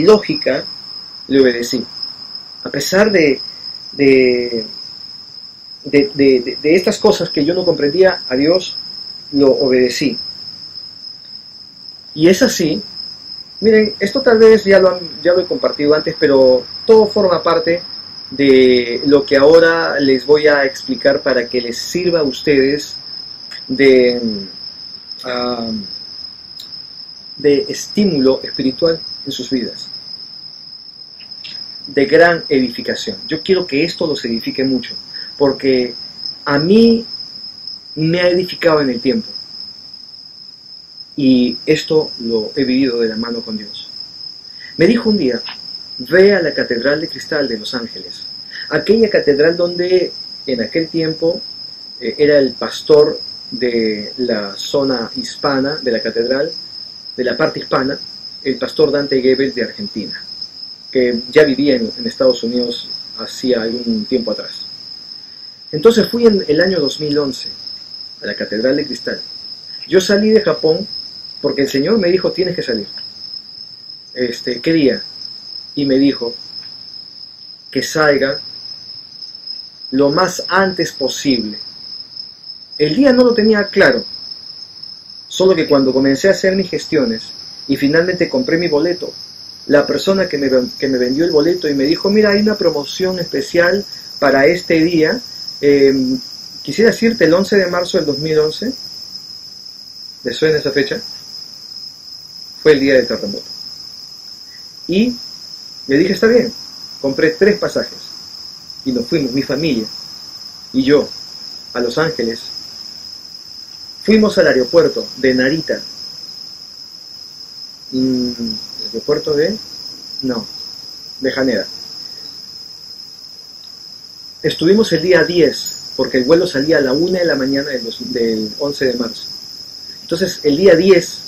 lógica, le obedecí. A pesar de estas cosas que yo no comprendía, a Dios lo obedecí. Y es así. Miren, esto tal vez ya lo he compartido antes, pero todo forma parte de lo que ahora les voy a explicar para que les sirva a ustedes de estímulo espiritual en sus vidas, de gran edificación. Yo quiero que esto los edifique mucho, porque a mí me ha edificado en el tiempo, y esto lo he vivido de la mano con Dios. Me dijo un día: ve a la Catedral de Cristal de Los Ángeles, aquella catedral donde en aquel tiempo era el pastor de la zona hispana de la catedral, de la parte hispana, el pastor Dante Gebel de Argentina, que ya vivía en Estados Unidos hacía algún tiempo atrás. Entonces fui en el año 2011 a la Catedral de Cristal. Yo salí de Japón porque el Señor me dijo: tienes que salir. ¿Qué día? Y me dijo que salga lo más antes posible. El día no lo tenía claro, solo que cuando comencé a hacer mis gestiones y finalmente compré mi boleto, la persona que me vendió el boleto y me dijo: mira, hay una promoción especial para este día, quisiera decirte el 11 de marzo del 2011, ¿le suena esa fecha? Fue el día del terremoto. Y le dije: está bien. Compré 3 pasajes y nos fuimos, mi familia y yo, a Los Ángeles. Fuimos al aeropuerto de Narita. ¿El aeropuerto de? No, de Haneda. Estuvimos el día 10, porque el vuelo salía a la 1 de la mañana del 11 de marzo. Entonces el día 10,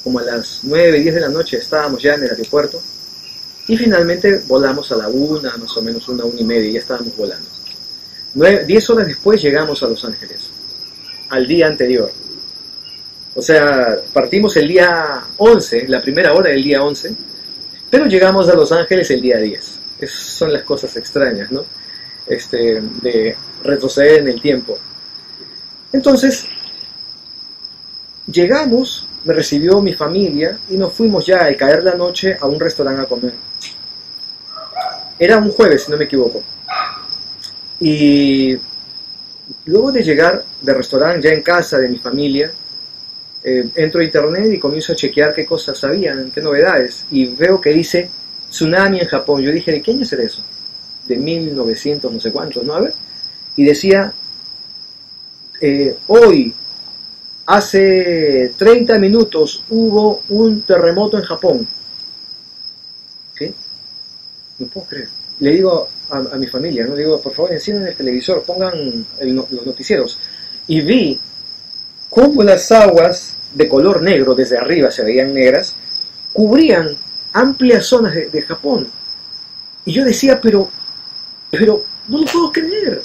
como a las 9, 10 de la noche, estábamos ya en el aeropuerto. Y finalmente volamos a la 1, más o menos 1 y media, y ya estábamos volando. 10 horas después llegamos a Los Ángeles, al día anterior. O sea, partimos el día 11, la primera hora del día 11, pero llegamos a Los Ángeles el día 10. Esas son las cosas extrañas, ¿no? De retroceder en el tiempo. Entonces, llegamos, me recibió mi familia y nos fuimos ya al caer la noche a un restaurante a comer. Era un jueves, si no me equivoco. Y luego de llegar del restaurante ya en casa de mi familia, entro a internet y comienzo a chequear qué cosas sabían, qué novedades, y veo que dice tsunami en Japón. Yo dije, ¿de qué año será eso? De 1900 no sé cuántos, ¿no? A ver. Y decía, hoy, hace 30 minutos hubo un terremoto en Japón. ¿Qué? No puedo creer. Le digo a mi familia, ¿no? Digo, por favor, enciendan el televisor, pongan los noticieros. Y vi cómo las aguas de color negro, desde arriba se veían negras, cubrían amplias zonas de Japón. Y yo decía, pero no lo puedo creer.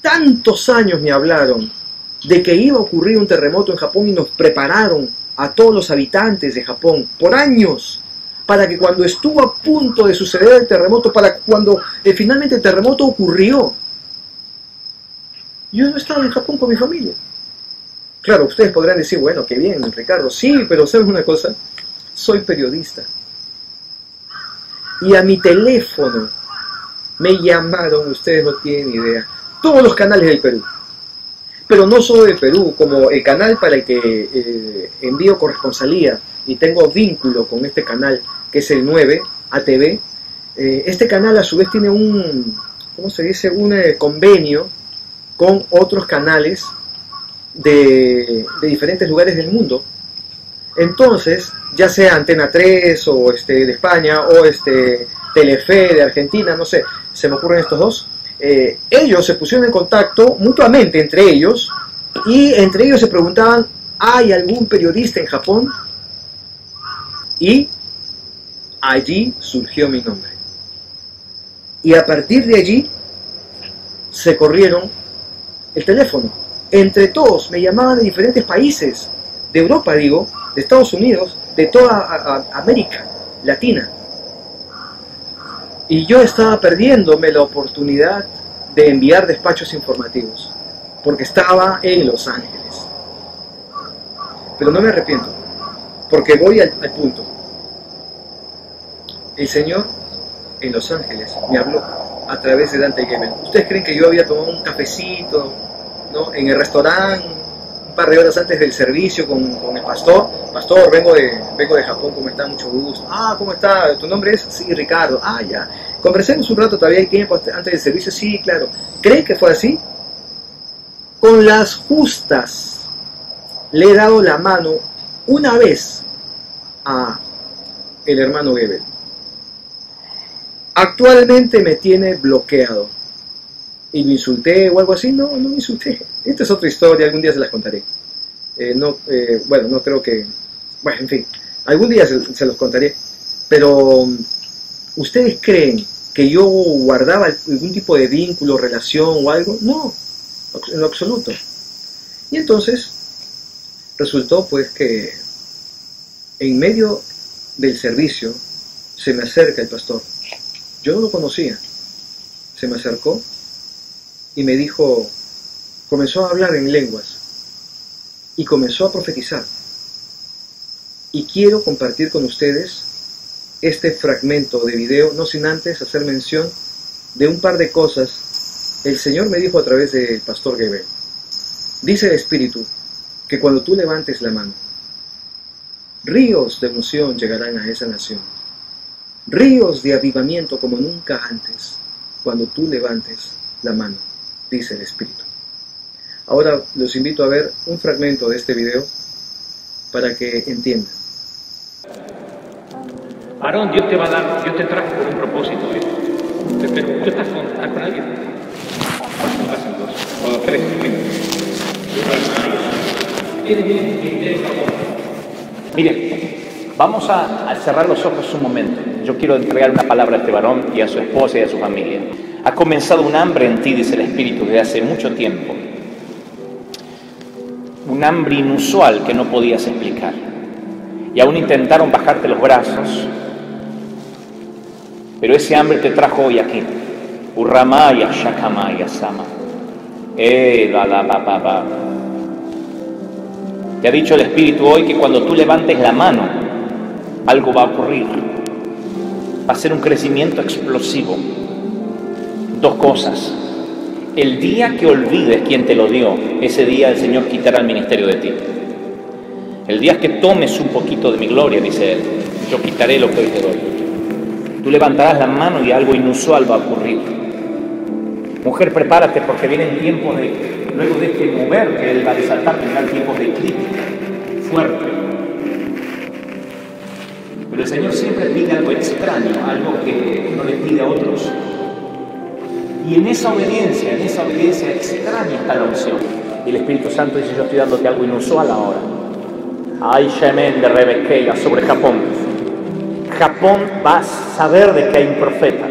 Tantos años me hablaron de que iba a ocurrir un terremoto en Japón y nos prepararon a todos los habitantes de Japón por años, para que cuando estuvo a punto de suceder el terremoto, para cuando finalmente el terremoto ocurrió, yo no estaba en Japón con mi familia. Claro, ustedes podrán decir, bueno, qué bien, Ricardo, sí, pero ¿sabes una cosa? Soy periodista. Y a mi teléfono me llamaron, ustedes no tienen idea, todos los canales del Perú. Pero no solo del Perú, como el canal para el que envío corresponsalía y tengo vínculo con este canal, que es el 9, ATV. Este canal a su vez tiene un convenio con otros canales de diferentes lugares del mundo. Entonces, ya sea Antena 3 o de España o Telefe de Argentina, no sé, se me ocurren estos dos, ellos se pusieron en contacto mutuamente entre ellos y entre ellos se preguntaban, ¿hay algún periodista en Japón? Y allí surgió mi nombre. Y a partir de allí se corrieron el teléfono. Entre todos me llamaban de diferentes países, de Europa digo, de Estados Unidos, de toda América Latina. Y yo estaba perdiéndome la oportunidad de enviar despachos informativos, porque estaba en Los Ángeles. Pero no me arrepiento, porque voy al punto. El Señor en Los Ángeles me habló a través de Dante Gebel. ¿Ustedes creen que yo había tomado un cafecito, ¿no?, en el restaurante un par de horas antes del servicio con el pastor? Pastor, vengo de Japón, ¿cómo está? Mucho gusto. Ah, ¿cómo está? ¿Tu nombre es? Sí, Ricardo. Ah, ya. Conversemos un rato, todavía hay tiempo antes del servicio. Sí, claro. ¿Cree que fue así? Con las justas le he dado la mano una vez a el hermano Gebel. Actualmente me tiene bloqueado. ¿Y lo insulté o algo así? No, no me insulté. Esta es otra historia, algún día se las contaré. Bueno, no creo que... Bueno, en fin, algún día se los contaré. Pero, ¿ustedes creen que yo guardaba algún tipo de vínculo, relación o algo? No, en lo absoluto. Y entonces, resultó pues que en medio del servicio se me acerca el pastor. Yo no lo conocía. Se me acercó y me dijo, comenzó a hablar en lenguas y comenzó a profetizar. Y quiero compartir con ustedes este fragmento de video, no sin antes hacer mención de un par de cosas. El Señor me dijo a través del pastor Gebel, dice el Espíritu, que cuando tú levantes la mano, ríos de emoción llegarán a esa nación, ríos de avivamiento como nunca antes, cuando tú levantes la mano, dice el Espíritu. Ahora los invito a ver un fragmento de este video para que entiendan. Aarón, Dios te va a dar, Dios te trajo con un propósito. Pero tú estás con alguien. Pasan dos, o tres. Miren, vamos a cerrar los ojos un momento. Yo quiero entregar una palabra a este varón y a su esposa y a su familia. Ha comenzado un hambre en ti, dice el Espíritu, desde hace mucho tiempo. Un hambre inusual que no podías explicar. Y aún intentaron bajarte los brazos, pero ese hambre te trajo hoy aquí. Urramaya Shakamaya Sama. Te ha dicho el Espíritu hoy que cuando tú levantes la mano, algo va a ocurrir. Va a ser un crecimiento explosivo. Dos cosas. El día que olvides quién te lo dio, ese día el Señor quitará el ministerio de ti. El día que tomes un poquito de mi gloria, dice Él, yo quitaré lo que hoy te doy. Tú levantarás la mano y algo inusual va a ocurrir. Mujer, prepárate porque vienen tiempos de, luego de este mover que Él va a desatar, vendrán tiempos de crítica fuerte. Pero el Señor siempre pide algo extraño, algo que no le pide a otros. Y en esa obediencia extraña está la unción. Y el Espíritu Santo dice, yo estoy dándote algo inusual ahora. Ay, Shemen de Rebequeia sobre Japón. Japón va a saber de que hay un profeta.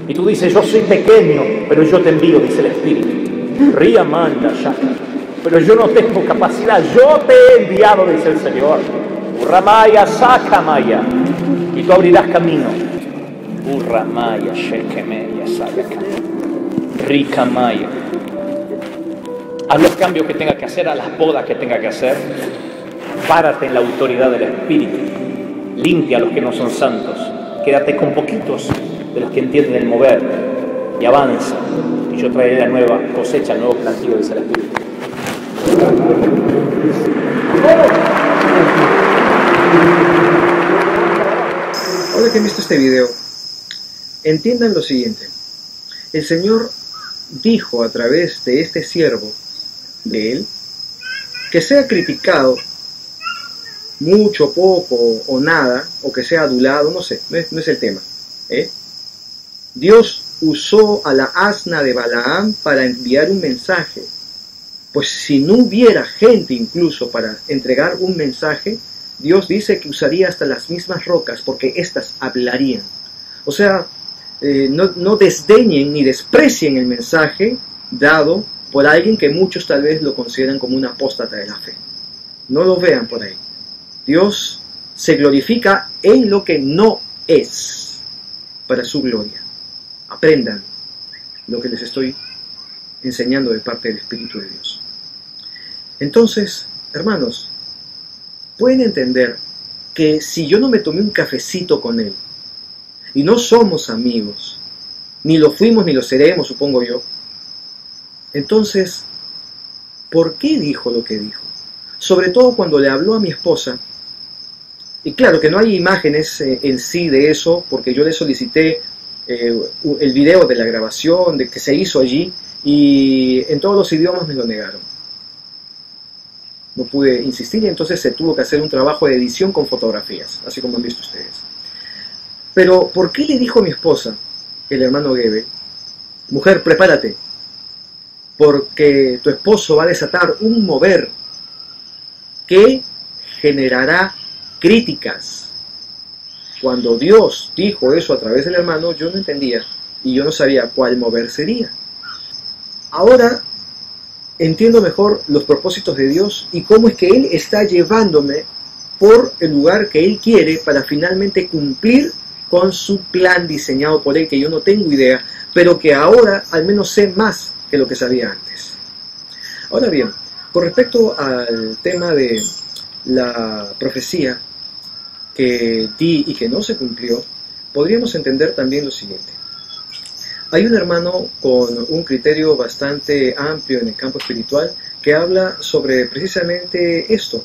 Y tú dices, yo soy pequeño, pero yo te envío, dice el Espíritu. Ría manda ya. Pero yo no tengo capacidad, yo te he enviado, dice el Señor. Urramaya Sakamaya. Y tú abrirás camino. Urramaya Shekemeya Sakakama. Rikamaya. Haz los cambios que tenga que hacer, a las bodas que tenga que hacer. Párate en la autoridad del Espíritu. Limpia a los que no son santos. Quédate con poquitos de los que entienden el mover. Y avanza. Y yo traeré la nueva cosecha, el nuevo plantío, dice el Espíritu. Ahora que han visto este video, entiendan lo siguiente. El Señor dijo a través de este siervo de Él, que sea criticado mucho, poco o nada, o que sea adulado, no sé, no es el tema. Dios usó a la asna de Balaam para enviar un mensaje. Pues si no hubiera gente incluso para entregar un mensaje, Dios dice que usaría hasta las mismas rocas, porque éstas hablarían. O sea, no desdeñen ni desprecien el mensaje dado por alguien que muchos tal vez lo consideran como un apóstata de la fe. No lo vean por ahí. Dios se glorifica en lo que no es, para su gloria. Aprendan lo que les estoy enseñando de parte del Espíritu de Dios. Entonces, hermanos, pueden entender que si yo no me tomé un cafecito con Él, y no somos amigos, ni lo fuimos ni lo seremos, supongo yo, entonces, ¿por qué dijo lo que dijo? Sobre todo cuando le habló a mi esposa, y claro que no hay imágenes en sí de eso, porque yo le solicité el video de la grabación de que se hizo allí, y en todos los idiomas me lo negaron. No pude insistir y entonces se tuvo que hacer un trabajo de edición con fotografías, así como han visto ustedes. Pero, ¿por qué le dijo a mi esposa, el hermano Gebe, mujer, prepárate, porque tu esposo va a desatar un mover que generará críticas? Cuando Dios dijo eso a través del hermano, yo no entendía y yo no sabía cuál mover sería. Ahora entiendo mejor los propósitos de Dios y cómo es que Él está llevándome por el lugar que Él quiere para finalmente cumplir con su plan diseñado por Él, que yo no tengo idea, pero que ahora al menos sé más que lo que sabía antes. Ahora bien, con respecto al tema de la profecía que di y que no se cumplió, podríamos entender también lo siguiente. Hay un hermano con un criterio bastante amplio en el campo espiritual que habla sobre precisamente esto,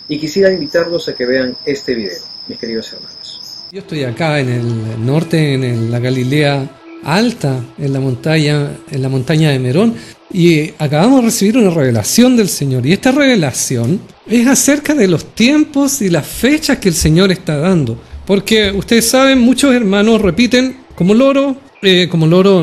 y quisiera invitarlos a que vean este video, mis queridos hermanos. Yo estoy acá en el norte, en la Galilea Alta, en la montaña de Merón, y acabamos de recibir una revelación del Señor, y esta revelación es acerca de los tiempos y las fechas que el Señor está dando, porque ustedes saben, muchos hermanos repiten como loro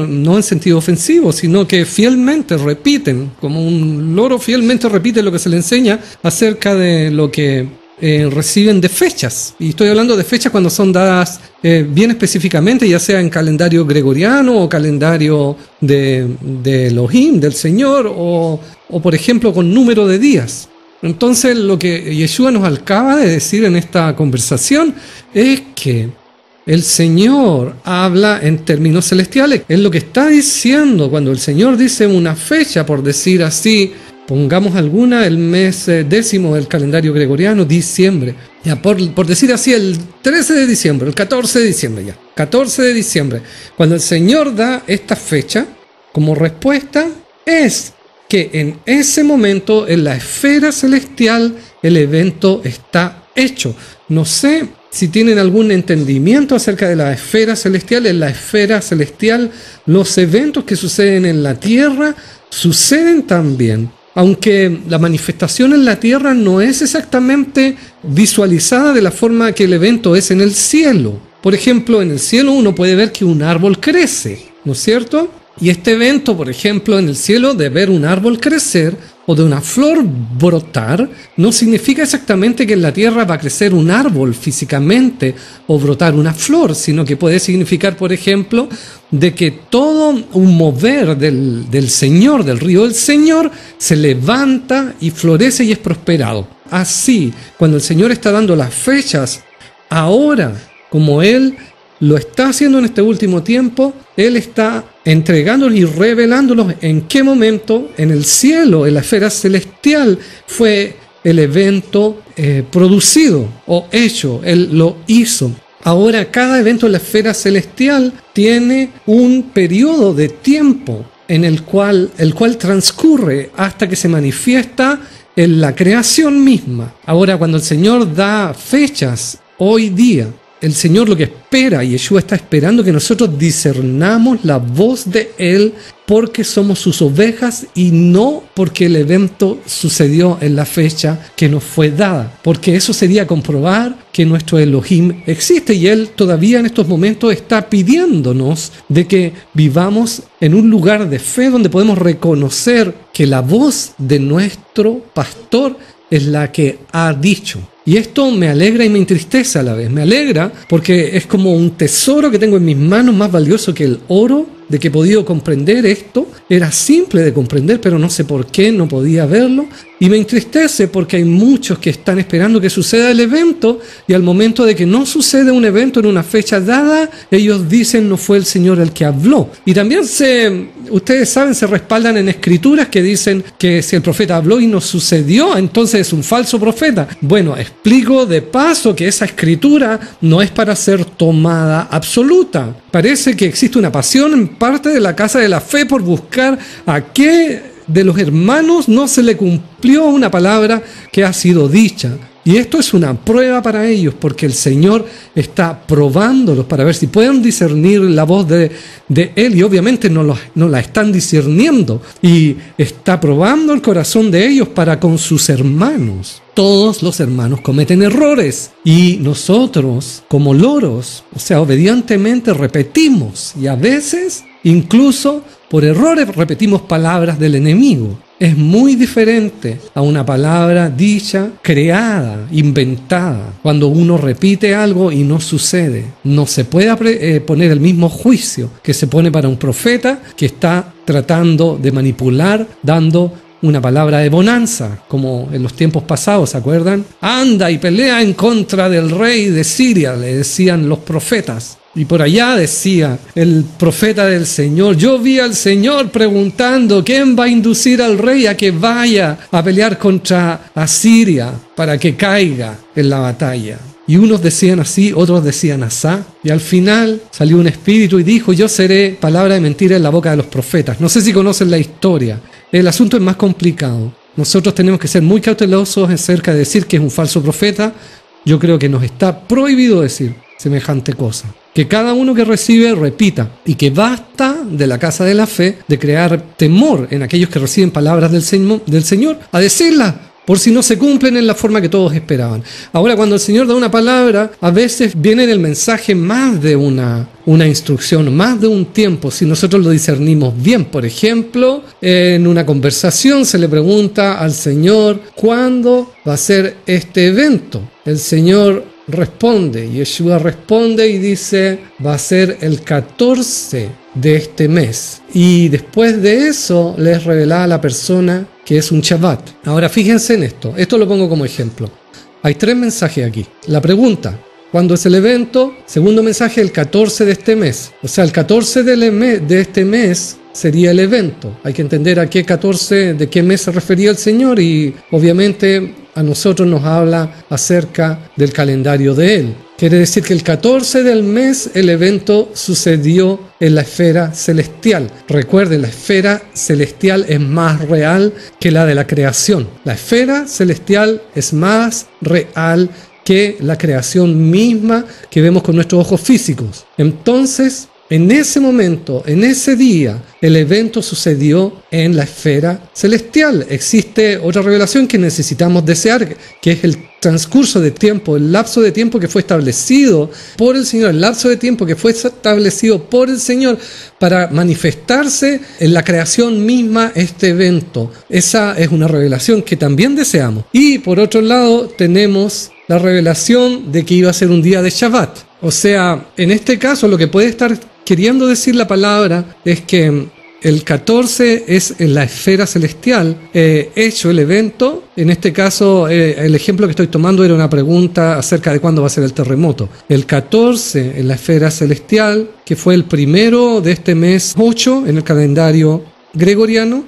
no en sentido ofensivo, sino que fielmente repiten, como un loro fielmente repite lo que se le enseña acerca de lo que reciben de fechas. Y estoy hablando de fechas cuando son dadas bien específicamente, ya sea en calendario gregoriano o calendario de Elohim, del Señor, o por ejemplo con número de días. Entonces lo que Yeshua nos acaba de decir en esta conversación es que el Señor habla en términos celestiales. Es lo que está diciendo cuando el Señor dice una fecha, por decir así, pongamos alguna, el mes décimo del calendario gregoriano, diciembre. Ya, por decir así, el 13 de diciembre, el 14 de diciembre ya. 14 de diciembre. Cuando el Señor da esta fecha, como respuesta es que en ese momento, en la esfera celestial, el evento está hecho. No sé si tienen algún entendimiento acerca de la esfera celestial. En la esfera celestial, los eventos que suceden en la tierra suceden también, aunque la manifestación en la tierra no es exactamente visualizada de la forma que el evento es en el cielo. Por ejemplo, en el cielo uno puede ver que un árbol crece, ¿no es cierto? Y este evento, por ejemplo, en el cielo, de ver un árbol crecer o de una flor brotar, no significa exactamente que en la tierra va a crecer un árbol físicamente o brotar una flor, sino que puede significar, por ejemplo, de que todo un mover del Señor, del río del Señor, se levanta y florece y es prosperado. Así, cuando el Señor está dando las fechas, ahora, como Él lo está haciendo en este último tiempo, Él está entregándolos y revelándolos en qué momento en el cielo, en la esfera celestial, fue el evento producido o hecho. Él lo hizo. Ahora cada evento en la esfera celestial tiene un periodo de tiempo en el cual transcurre hasta que se manifiesta en la creación misma. Ahora, cuando el Señor da fechas hoy día, el Señor lo que espera, y Yeshua está esperando, que nosotros discernamos la voz de Él porque somos sus ovejas y no porque el evento sucedió en la fecha que nos fue dada. Porque eso sería comprobar que nuestro Elohim existe y Él todavía en estos momentos está pidiéndonos de que vivamos en un lugar de fe donde podemos reconocer que la voz de nuestro pastor es la que ha dicho. Y esto me alegra y me entristece a la vez. Me alegra porque es como un tesoro que tengo en mis manos, más valioso que el oro, de que he podido comprender esto. Era simple de comprender, pero no sé por qué no podía verlo. Y me entristece porque hay muchos que están esperando que suceda el evento y al momento de que no sucede un evento en una fecha dada, ellos dicen no fue el Señor el que habló. Y también ustedes saben, se respaldan en escrituras que dicen que si el profeta habló y no sucedió, entonces es un falso profeta. Bueno, explico de paso que esa escritura no es para ser tomada absoluta. Parece que existe una pasión en parte de la casa de la fe por buscar a qué de los hermanos no se le cumplió una palabra que ha sido dicha. Y esto es una prueba para ellos, porque el Señor está probándolos para ver si pueden discernir la voz de Él, y obviamente no la están discerniendo, y está probando el corazón de ellos para con sus hermanos. Todos los hermanos cometen errores, y nosotros, como loros, o sea, obedientemente repetimos, y a veces, incluso por errores, repetimos palabras del enemigo. Es muy diferente a una palabra dicha, creada, inventada. Cuando uno repite algo y no sucede, no se puede poner el mismo juicio que se pone para un profeta que está tratando de manipular, dando una palabra de bonanza, como en los tiempos pasados, ¿se acuerdan? Anda y pelea en contra del rey de Siria, le decían los profetas. Y por allá decía el profeta del Señor, yo vi al Señor preguntando quién va a inducir al rey a que vaya a pelear contra Asiria para que caiga en la batalla. Y unos decían así, otros decían asá. Y al final salió un espíritu y dijo, yo seré palabra de mentira en la boca de los profetas. No sé si conocen la historia. El asunto es más complicado. Nosotros tenemos que ser muy cautelosos acerca de decir que es un falso profeta. Yo creo que nos está prohibido decir semejante cosa. Que cada uno que recibe repita, y que basta de la casa de la fe de crear temor en aquellos que reciben palabras del Señor a decirlas, por si no se cumplen en la forma que todos esperaban. Ahora, cuando el Señor da una palabra, a veces viene en el mensaje más de una instrucción, más de un tiempo, si nosotros lo discernimos bien. Por ejemplo, en una conversación se le pregunta al Señor, ¿cuándo va a ser este evento? El Señor responde, Yeshua responde y dice, va a ser el 14 de este mes. Y después de eso les revela a la persona que es un Shabbat. Ahora fíjense en esto lo pongo como ejemplo. Hay 3 mensajes aquí. La pregunta, ¿cuándo es el evento? Segundo mensaje, el 14 de este mes. O sea, el 14 de este mes sería el evento. Hay que entender a qué 14, de qué mes se refería el Señor, y obviamente a nosotros nos habla acerca del calendario de Él. Quiere decir que el 14 del mes el evento sucedió en la esfera celestial. Recuerden, la esfera celestial es más real que la de la creación. La esfera celestial es más real que la creación misma que vemos con nuestros ojos físicos. Entonces, en ese momento, en ese día, el evento sucedió en la esfera celestial. Existe otra revelación que necesitamos desear, que es el transcurso de tiempo, el lapso de tiempo que fue establecido por el Señor, el lapso de tiempo que fue establecido por el Señor para manifestarse en la creación misma este evento. Esa es una revelación que también deseamos. Y por otro lado tenemos la revelación de que iba a ser un día de Shabbat. O sea, en este caso lo que puede estar queriendo decir la palabra es que el 14 es en la esfera celestial hecho el evento. En este caso, el ejemplo que estoy tomando era una pregunta acerca de cuándo va a ser el terremoto. El 14 en la esfera celestial, que fue el primero de este mes 8 en el calendario gregoriano,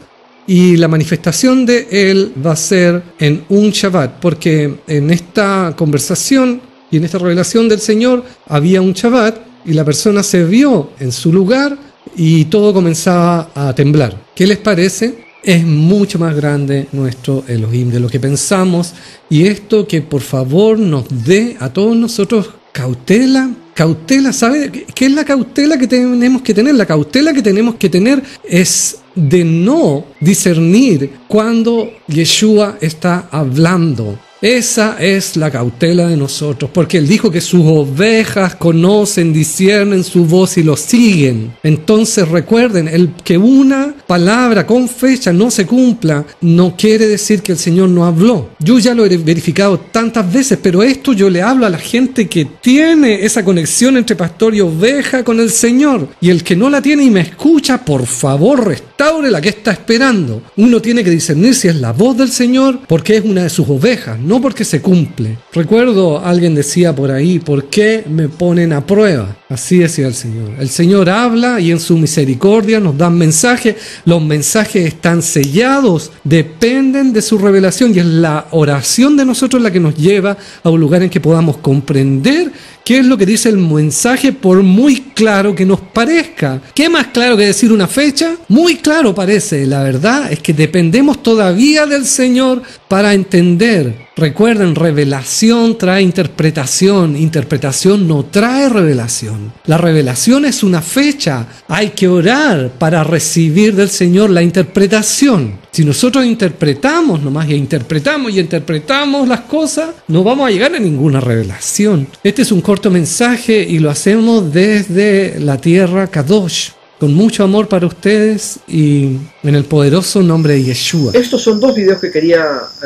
y la manifestación de él va a ser en un Shabbat, porque en esta conversación y en esta revelación del Señor había un Shabbat y la persona se vio en su lugar y todo comenzaba a temblar. ¿Qué les parece? Es mucho más grande nuestro Elohim de lo que pensamos, y esto que por favor nos dé a todos nosotros cautela. Cautela, ¿sabe qué es la cautela que tenemos que tener? La cautela que tenemos que tener es de no discernir cuando Yeshua está hablando. Esa es la cautela de nosotros, porque Él dijo que sus ovejas conocen, disciernen su voz y lo siguen. Entonces recuerden, el que una palabra con fecha no se cumpla, no quiere decir que el Señor no habló. Yo ya lo he verificado tantas veces, pero esto yo le hablo a la gente que tiene esa conexión entre pastor y oveja con el Señor. Y el que no la tiene y me escucha, por favor, restaure la que está esperando. Uno tiene que discernir si es la voz del Señor, porque es una de sus ovejas, no porque se cumple. Recuerdo, alguien decía por ahí, ¿por qué me ponen a prueba? Así decía el Señor. El Señor habla y en su misericordia nos da mensajes. Los mensajes están sellados, dependen de su revelación, y es la oración de nosotros la que nos lleva a un lugar en que podamos comprender qué es lo que dice el mensaje, por muy claro que nos parezca. ¿Qué más claro que decir una fecha? Muy claro parece. La verdad es que dependemos todavía del Señor para entender. Recuerden, revelación trae interpretación. Interpretación no trae revelación. La revelación es una fecha. Hay que orar para recibir del Señor la interpretación. Si nosotros interpretamos nomás y interpretamos las cosas, no vamos a llegar a ninguna revelación. Este es un corto mensaje y lo hacemos desde la tierra Kadosh, con mucho amor para ustedes y en el poderoso nombre de Yeshua. Estos son dos videos que quería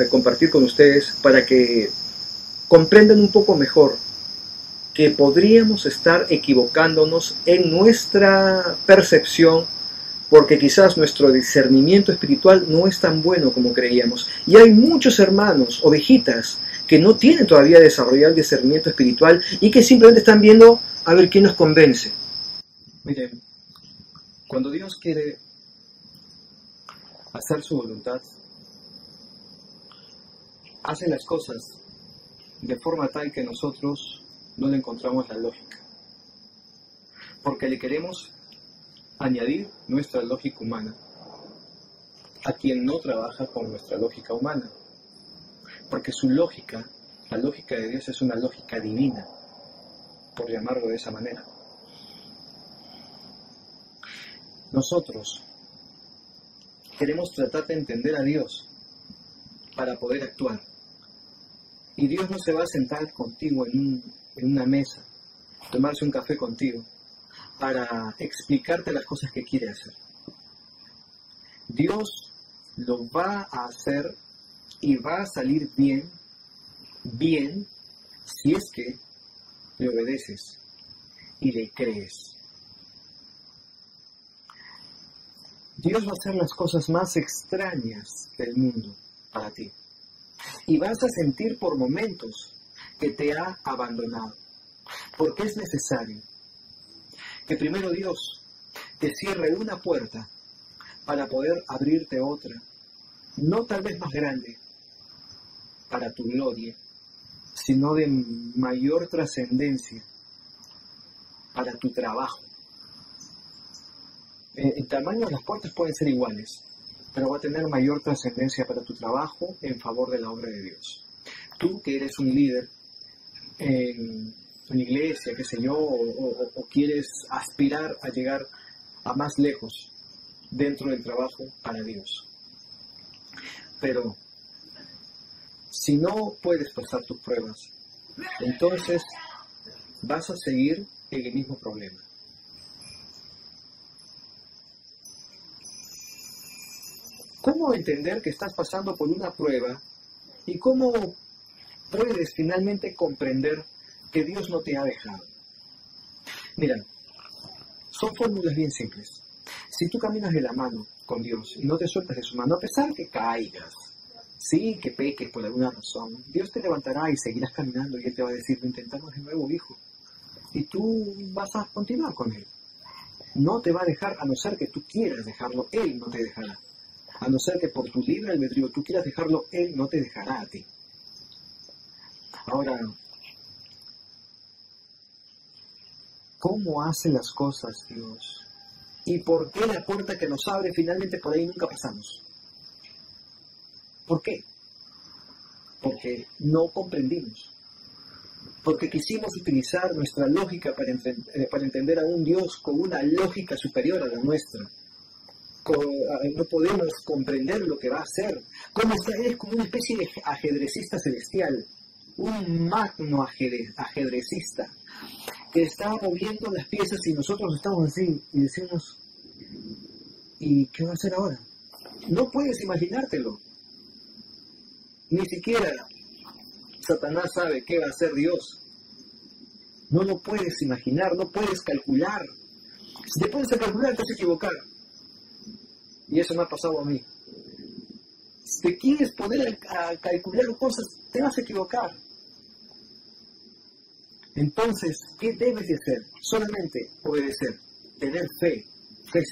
compartir con ustedes para que comprendan un poco mejor que podríamos estar equivocándonos en nuestra percepción, porque quizás nuestro discernimiento espiritual no es tan bueno como creíamos. Y hay muchos hermanos, ovejitas, que no tienen todavía desarrollado el discernimiento espiritual y que simplemente están viendo a ver quién nos convence. Miren, cuando Dios quiere hacer su voluntad, hace las cosas de forma tal que nosotros no le encontramos la lógica. Porque le queremos añadir nuestra lógica humana a quien no trabaja con nuestra lógica humana, porque su lógica, la lógica de Dios, es una lógica divina, por llamarlo de esa manera. Nosotros queremos tratar de entender a Dios para poder actuar, y Dios no se va a sentar contigo en una mesa, tomarse un café contigo para explicarte las cosas que quiere hacer. Dios lo va a hacer y va a salir bien, si es que le obedeces y le crees. Dios va a hacer las cosas más extrañas del mundo para ti. Y vas a sentir por momentos que te ha abandonado, porque es necesario que primero Dios te cierre una puerta para poder abrirte otra, no tal vez más grande, para tu gloria, sino de mayor trascendencia para tu trabajo. En tamaño las puertas pueden ser iguales, pero va a tener mayor trascendencia para tu trabajo en favor de la obra de Dios. Tú que eres un líder en una iglesia, qué sé yo, o quieres aspirar a llegar a más lejos dentro del trabajo para Dios. Pero si no puedes pasar tus pruebas, entonces vas a seguir en el mismo problema. ¿Cómo entender que estás pasando por una prueba y cómo puedes finalmente comprender que Dios no te ha dejado? Mira, son fórmulas bien simples. Si tú caminas de la mano con Dios y no te sueltas de su mano, a pesar que caigas, sí, que peques por alguna razón, Dios te levantará y seguirás caminando y Él te va a decir, lo intentamos de nuevo, hijo. Y tú vas a continuar con Él. No te va a dejar, a no ser que tú quieras dejarlo, Él no te dejará. A no ser que por tu libre albedrío tú quieras dejarlo, Él no te dejará a ti. Ahora, ¿cómo hace las cosas Dios? ¿Y por qué la puerta que nos abre finalmente por ahí nunca pasamos? ¿Por qué? Porque no comprendimos. Porque quisimos utilizar nuestra lógica para entender a un Dios con una lógica superior a la nuestra. No podemos comprender lo que va a hacer. Como es como una especie de ajedrecista celestial, un magno ajedrecista que está moviendo las piezas y nosotros estamos así y decimos, ¿y qué va a hacer ahora? No puedes imaginártelo. Ni siquiera Satanás sabe qué va a hacer Dios. No lo puedes imaginar, no puedes calcular. Si te pones a calcular, te vas a equivocar. Y eso me ha pasado a mí. Si te quieres poner a calcular cosas, te vas a equivocar. Entonces, ¿qué debes de hacer? Solamente obedecer, tener fe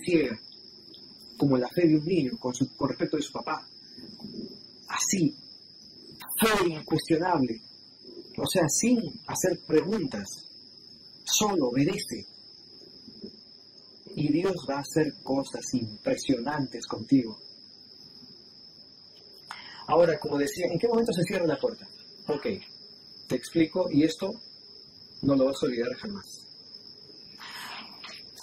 ciega, como la fe de un niño con respecto de su papá. Así, fe incuestionable. O sea, sin hacer preguntas, solo obedece. Y Dios va a hacer cosas impresionantes contigo. Ahora, como decía, ¿en qué momento se cierra la puerta? Ok, te explico y esto no lo vas a olvidar jamás.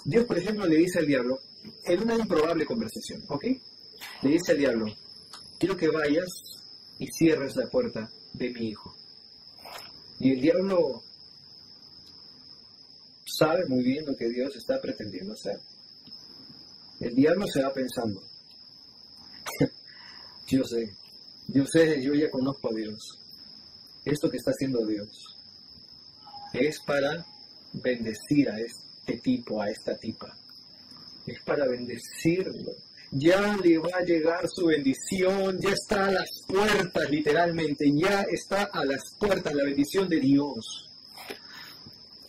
Dios, por ejemplo, le dice al diablo, en una improbable conversación, ¿ok? Le dice al diablo, quiero que vayas y cierres la puerta de mi hijo. Y el diablo sabe muy bien lo que Dios está pretendiendo hacer. El diablo se va pensando, yo sé, yo ya conozco a Dios. Esto que está haciendo Dios es para bendecir a este tipo, a esta tipa. Es para bendecirlo. Ya le va a llegar su bendición, ya está a las puertas, literalmente, ya está a las puertas la bendición de Dios.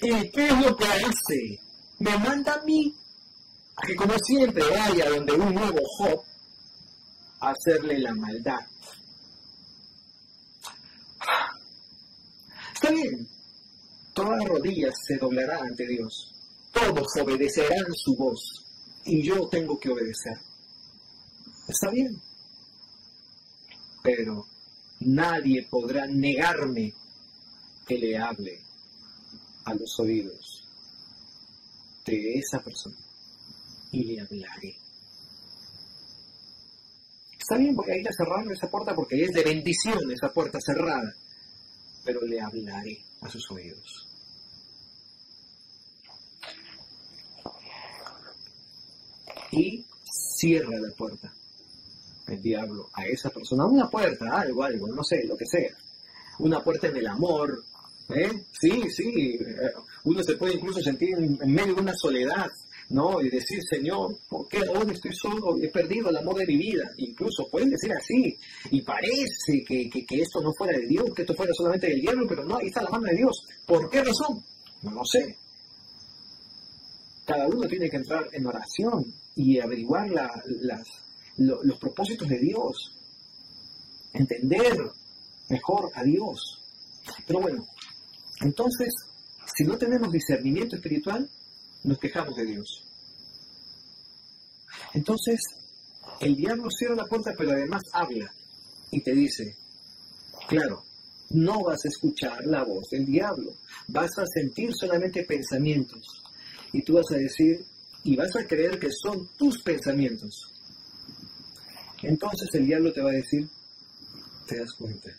¿Y qué es lo que hace? Me manda a mí a que, como siempre, vaya donde un nuevo Job a hacerle la maldad. Está bien, todas las rodillas se doblarán ante Dios, todos obedecerán su voz, y yo tengo que obedecer. Está bien, pero nadie podrá negarme que le hable a los oídos de esa persona y le hablaré. Está bien, voy a ir a cerrar esa puerta porque es de bendición esa puerta cerrada, pero le hablaré a sus oídos. Y cierra la puerta el diablo a esa persona, una puerta, algo, no sé, lo que sea, una puerta en el amor, sí, uno se puede incluso sentir en medio de una soledad, ¿no? Y decir, Señor, ¿por qué ahora estoy solo? He perdido el amor de mi vida. Incluso pueden decir así, y parece que esto no fuera de Dios, que esto fuera solamente del diablo, pero no, ahí está la mano de Dios. ¿Por qué razón? No lo sé. Cada uno tiene que entrar en oración y averiguar los propósitos de Dios, entender mejor a Dios. Pero bueno, entonces, si no tenemos discernimiento espiritual, nos quejamos de Dios. Entonces, el diablo cierra la puerta, pero además habla y te dice, claro, no vas a escuchar la voz del diablo, vas a sentir solamente pensamientos. Y tú vas a decir, y vas a creer que son tus pensamientos. Entonces el diablo te va a decir, ¿te das cuenta?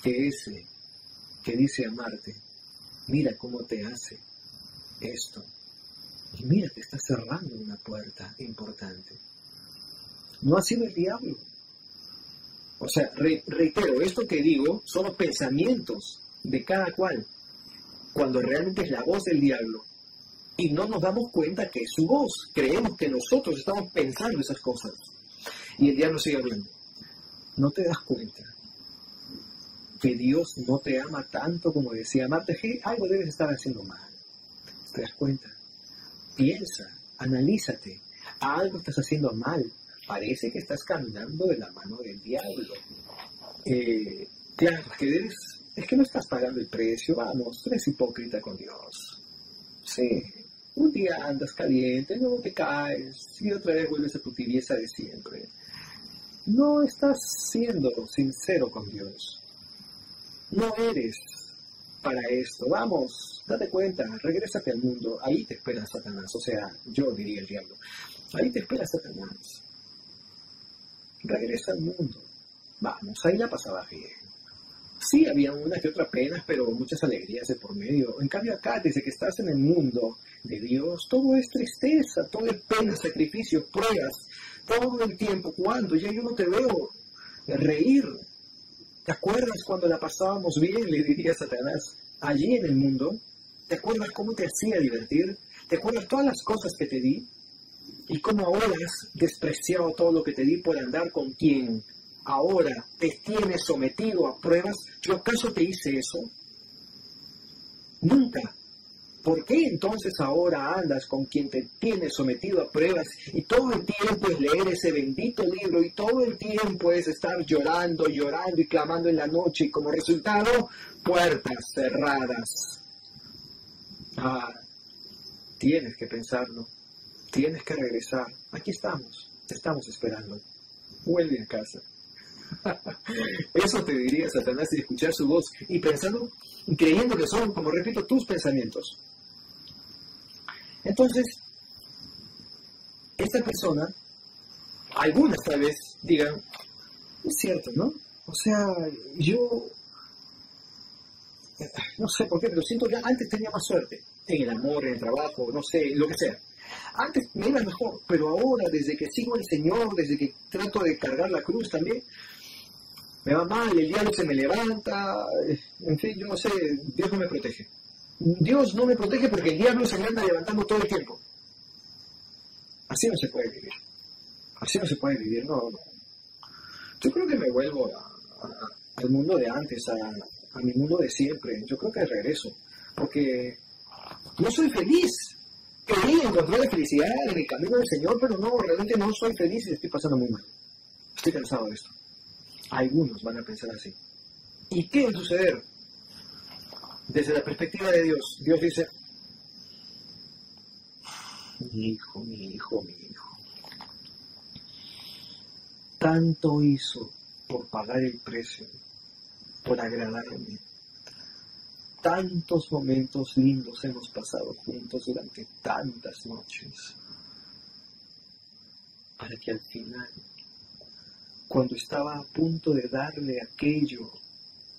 Que ese que dice amarte, mira cómo te hace esto. Y mira, te está cerrando una puerta importante. No ha sido el diablo. O sea, reitero, esto que digo son los pensamientos de cada cual, cuando realmente es la voz del diablo. Y no nos damos cuenta que es su voz. Creemos que nosotros estamos pensando esas cosas. Y el diablo sigue hablando. ¿No te das cuenta que Dios no te ama tanto como decía amarte? Que algo debes estar haciendo mal. ¿Te das cuenta? Piensa, analízate. Algo estás haciendo mal. Parece que estás caminando de la mano del diablo. Claro, es que no estás pagando el precio. Vamos, tú eres hipócrita con Dios. Sí. Un día andas caliente, luego te caes y otra vez vuelves a tu tibieza de siempre. No estás siendo sincero con Dios. No eres para esto. Vamos, date cuenta, regrésate al mundo. Ahí te espera Satanás. O sea, yo diría el diablo. Ahí te espera Satanás. Regresa al mundo. Vamos, ahí la pasabas bien. Sí, había una que otra penas, pero muchas alegrías de por medio. En cambio acá, desde que estás en el mundo de Dios, todo es tristeza, todo es pena, sacrificio, pruebas, todo el tiempo. ¿Cuándo? Ya yo no te veo reír. ¿Te acuerdas cuando la pasábamos bien? Le diría Satanás. Allí en el mundo, ¿te acuerdas cómo te hacía divertir? ¿Te acuerdas todas las cosas que te di? ¿Y cómo ahora has despreciado todo lo que te di por andar con quien ahora te tienes sometido a pruebas? ¿Yo acaso te hice eso? Nunca. ¿Por qué entonces ahora andas con quien te tiene sometido a pruebas y todo el tiempo es leer ese bendito libro y todo el tiempo es estar llorando, llorando y clamando en la noche y como resultado, puertas cerradas? Tienes que pensarlo, tienes que regresar. Aquí estamos, te estamos esperando. Vuelve a casa. Eso te diría Satanás y escuchar su voz y pensando y creyendo que son, como repito, tus pensamientos. Entonces, esta persona, algunas tal vez digan, es cierto, ¿no? O sea, yo no sé por qué, pero siento que antes tenía más suerte en el amor, en el trabajo, no sé, lo que sea. Antes me iba mejor, pero ahora, desde que sigo al Señor, desde que trato de cargar la cruz también, me va mal, el diablo se me levanta, en fin, yo no sé, Dios no me protege. Dios no me protege porque el diablo se me anda levantando todo el tiempo. Así no se puede vivir. Así no se puede vivir, no. Yo creo que me vuelvo al mundo de antes, a mi mundo de siempre. Yo creo que regreso, porque no soy feliz. Quería encontrar la felicidad en el camino del Señor, pero no, realmente no soy feliz y estoy pasando muy mal. Estoy cansado de esto. Algunos van a pensar así. ¿Y qué va a suceder? Desde la perspectiva de Dios, Dios dice, mi hijo, mi hijo, mi hijo, tanto hizo por pagar el precio, por agradarme. Tantos momentos lindos hemos pasado juntos durante tantas noches, para que al final, cuando estaba a punto de darle aquello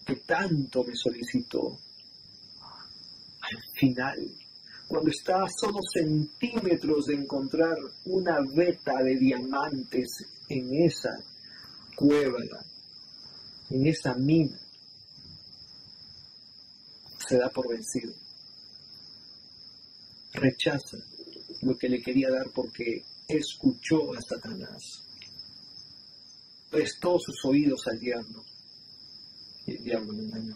que tanto me solicitó, al final, cuando estaba a solo centímetros de encontrar una veta de diamantes en esa cueva, en esa mina, se da por vencido. Rechaza lo que le quería dar porque escuchó a Satanás. Prestó sus oídos al diablo. Y el diablo le engañó.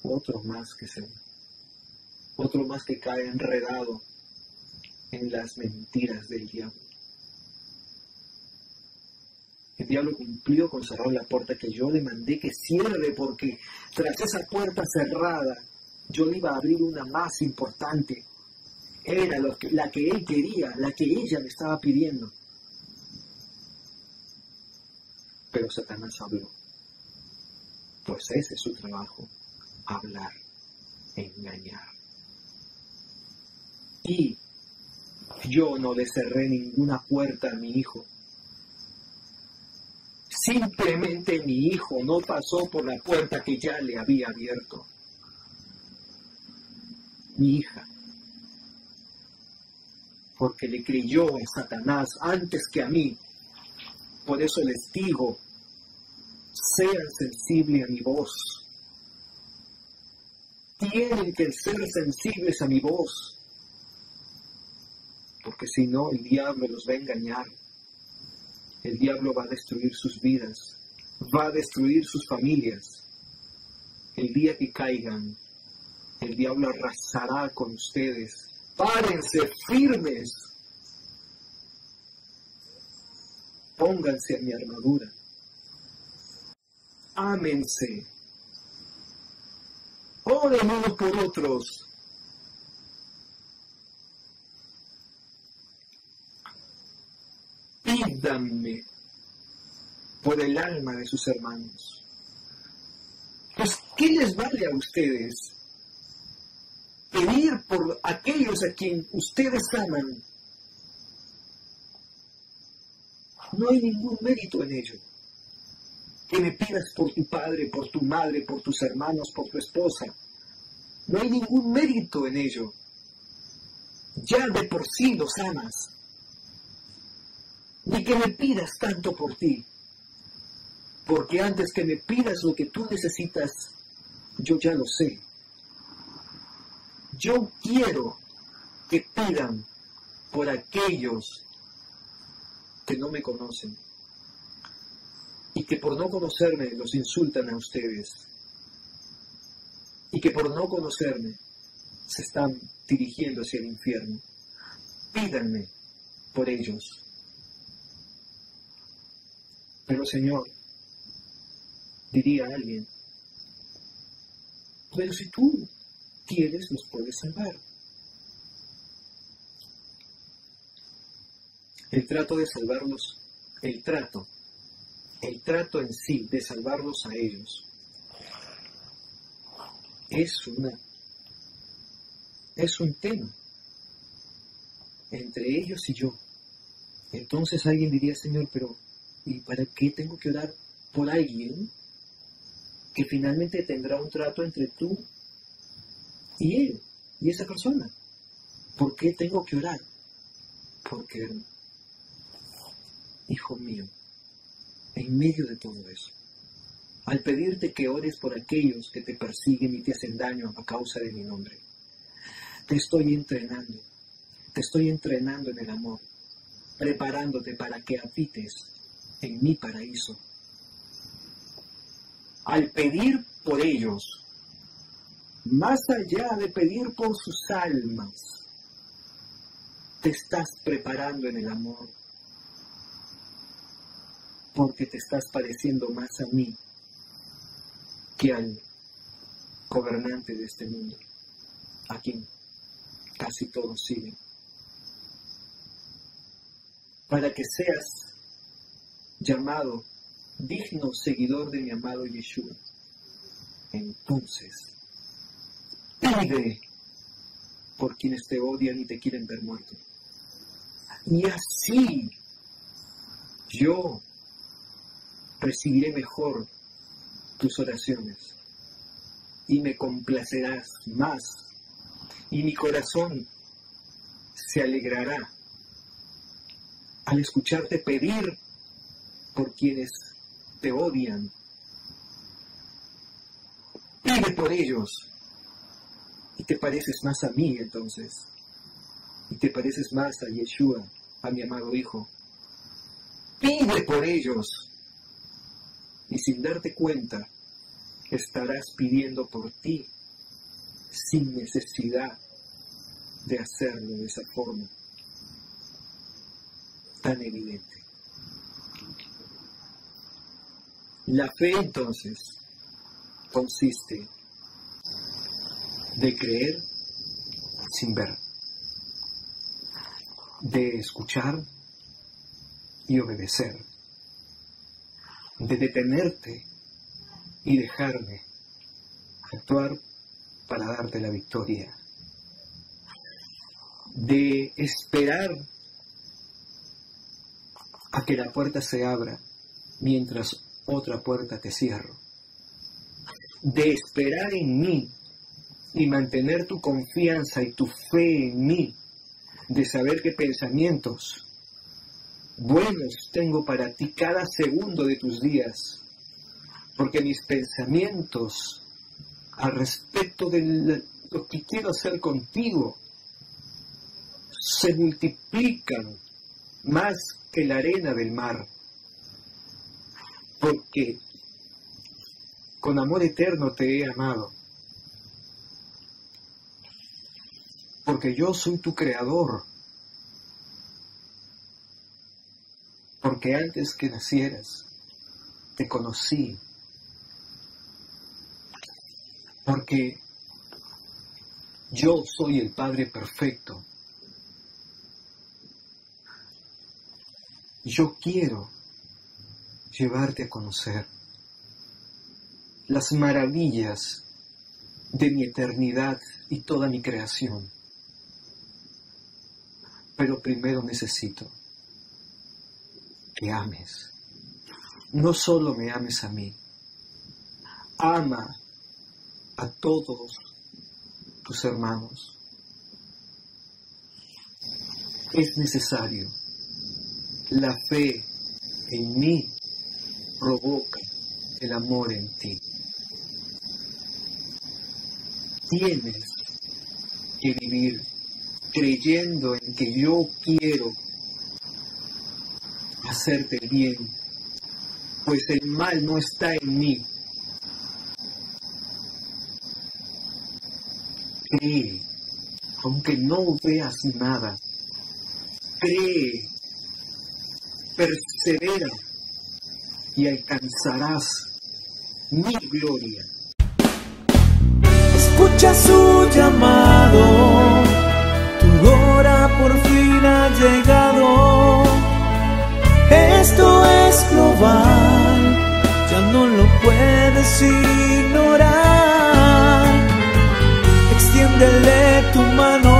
Otro más que cae enredado en las mentiras del diablo. El diablo cumplió con cerrar la puerta que yo le mandé que cierre, porque tras esa puerta cerrada yo le iba a abrir una más importante. Era la que él quería, la que ella me estaba pidiendo. Pero Satanás habló. Pues ese es su trabajo, hablar, engañar. Y yo no le cerré ninguna puerta a mi hijo. Simplemente mi hijo no pasó por la puerta que ya le había abierto. Mi hija. Porque le creyó a Satanás antes que a mí. Por eso les digo, sean sensibles a mi voz. Tienen que ser sensibles a mi voz. Porque si no, el diablo los va a engañar. El diablo va a destruir sus vidas. Va a destruir sus familias. El día que caigan, el diablo arrasará con ustedes. Párense firmes. Pónganse a mi armadura. Ámense. Oren unos por otros. Pídanme por el alma de sus hermanos. Pues, ¿qué les vale a ustedes pedir por aquellos a quien ustedes aman? No hay ningún mérito en ello. Que me pidas por tu padre, por tu madre, por tus hermanos, por tu esposa. No hay ningún mérito en ello. Ya de por sí los amas. Ni que me pidas tanto por ti. Porque antes que me pidas lo que tú necesitas, yo ya lo sé. Yo quiero que pidan por aquellos que no me conocen y que por no conocerme los insultan a ustedes y que por no conocerme se están dirigiendo hacia el infierno. Pídanme por ellos. Pero Señor, diría alguien, pero si tú quieres, los puedes salvar. El trato de salvarlos, el trato en sí de salvarlos a ellos, es un tema entre ellos y yo. Entonces alguien diría, Señor, pero ¿y para qué tengo que orar por alguien que finalmente tendrá un trato entre tú y él, y esa persona? ¿Por qué tengo que orar? Porque, hijo mío, en medio de todo eso, al pedirte que ores por aquellos que te persiguen y te hacen daño a causa de mi nombre, te estoy entrenando en el amor, preparándote para que habites en mi paraíso. Al pedir por ellos, más allá de pedir por sus almas, te estás preparando en el amor, porque te estás pareciendo más a mí que al gobernante de este mundo, a quien casi todos siguen. Para que seas llamado digno seguidor de mi amado Yeshua, entonces pide por quienes te odian y te quieren ver muerto. Y así yo recibiré mejor tus oraciones y me complacerás más y mi corazón se alegrará al escucharte pedir por quienes te odian. Pide por ellos y te pareces más a mí entonces, y te pareces más a Yeshua, a mi amado Hijo. Pide por ellos y sin darte cuenta estarás pidiendo por ti sin necesidad de hacerlo de esa forma tan evidente. La fe entonces consiste de creer sin ver, de escuchar y obedecer, de detenerte y dejarme actuar para darte la victoria, de esperar a que la puerta se abra mientras otra puerta te cierro, de esperar en mí y mantener tu confianza y tu fe en mí, de saber qué pensamientos buenos tengo para ti cada segundo de tus días, porque mis pensamientos al respecto de lo que quiero hacer contigo se multiplican más que la arena del mar, porque con amor eterno te he amado, porque yo soy tu creador, porque antes que nacieras te conocí, porque yo soy el Padre perfecto. Yo quiero llevarte a conocer las maravillas de mi eternidad y toda mi creación. Pero primero necesito que ames. No solo me ames a mí, ama a todos tus hermanos. Es necesario. La fe en mí provoca el amor en ti. Tienes que vivir creyendo en que yo quiero hacerte el bien, pues el mal no está en mí. Cree, aunque no veas nada. Cree, persevera y alcanzarás mi gloria. Escucha su llamado, tu hora por fin ha llegado. Esto es global, ya no lo puedes ignorar. Extiéndele tu mano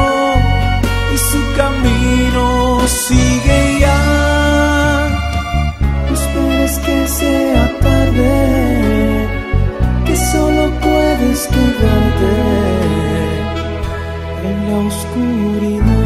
y su camino sigue ya. No esperes que sea tarde, que solo puedes quedarte en la oscuridad.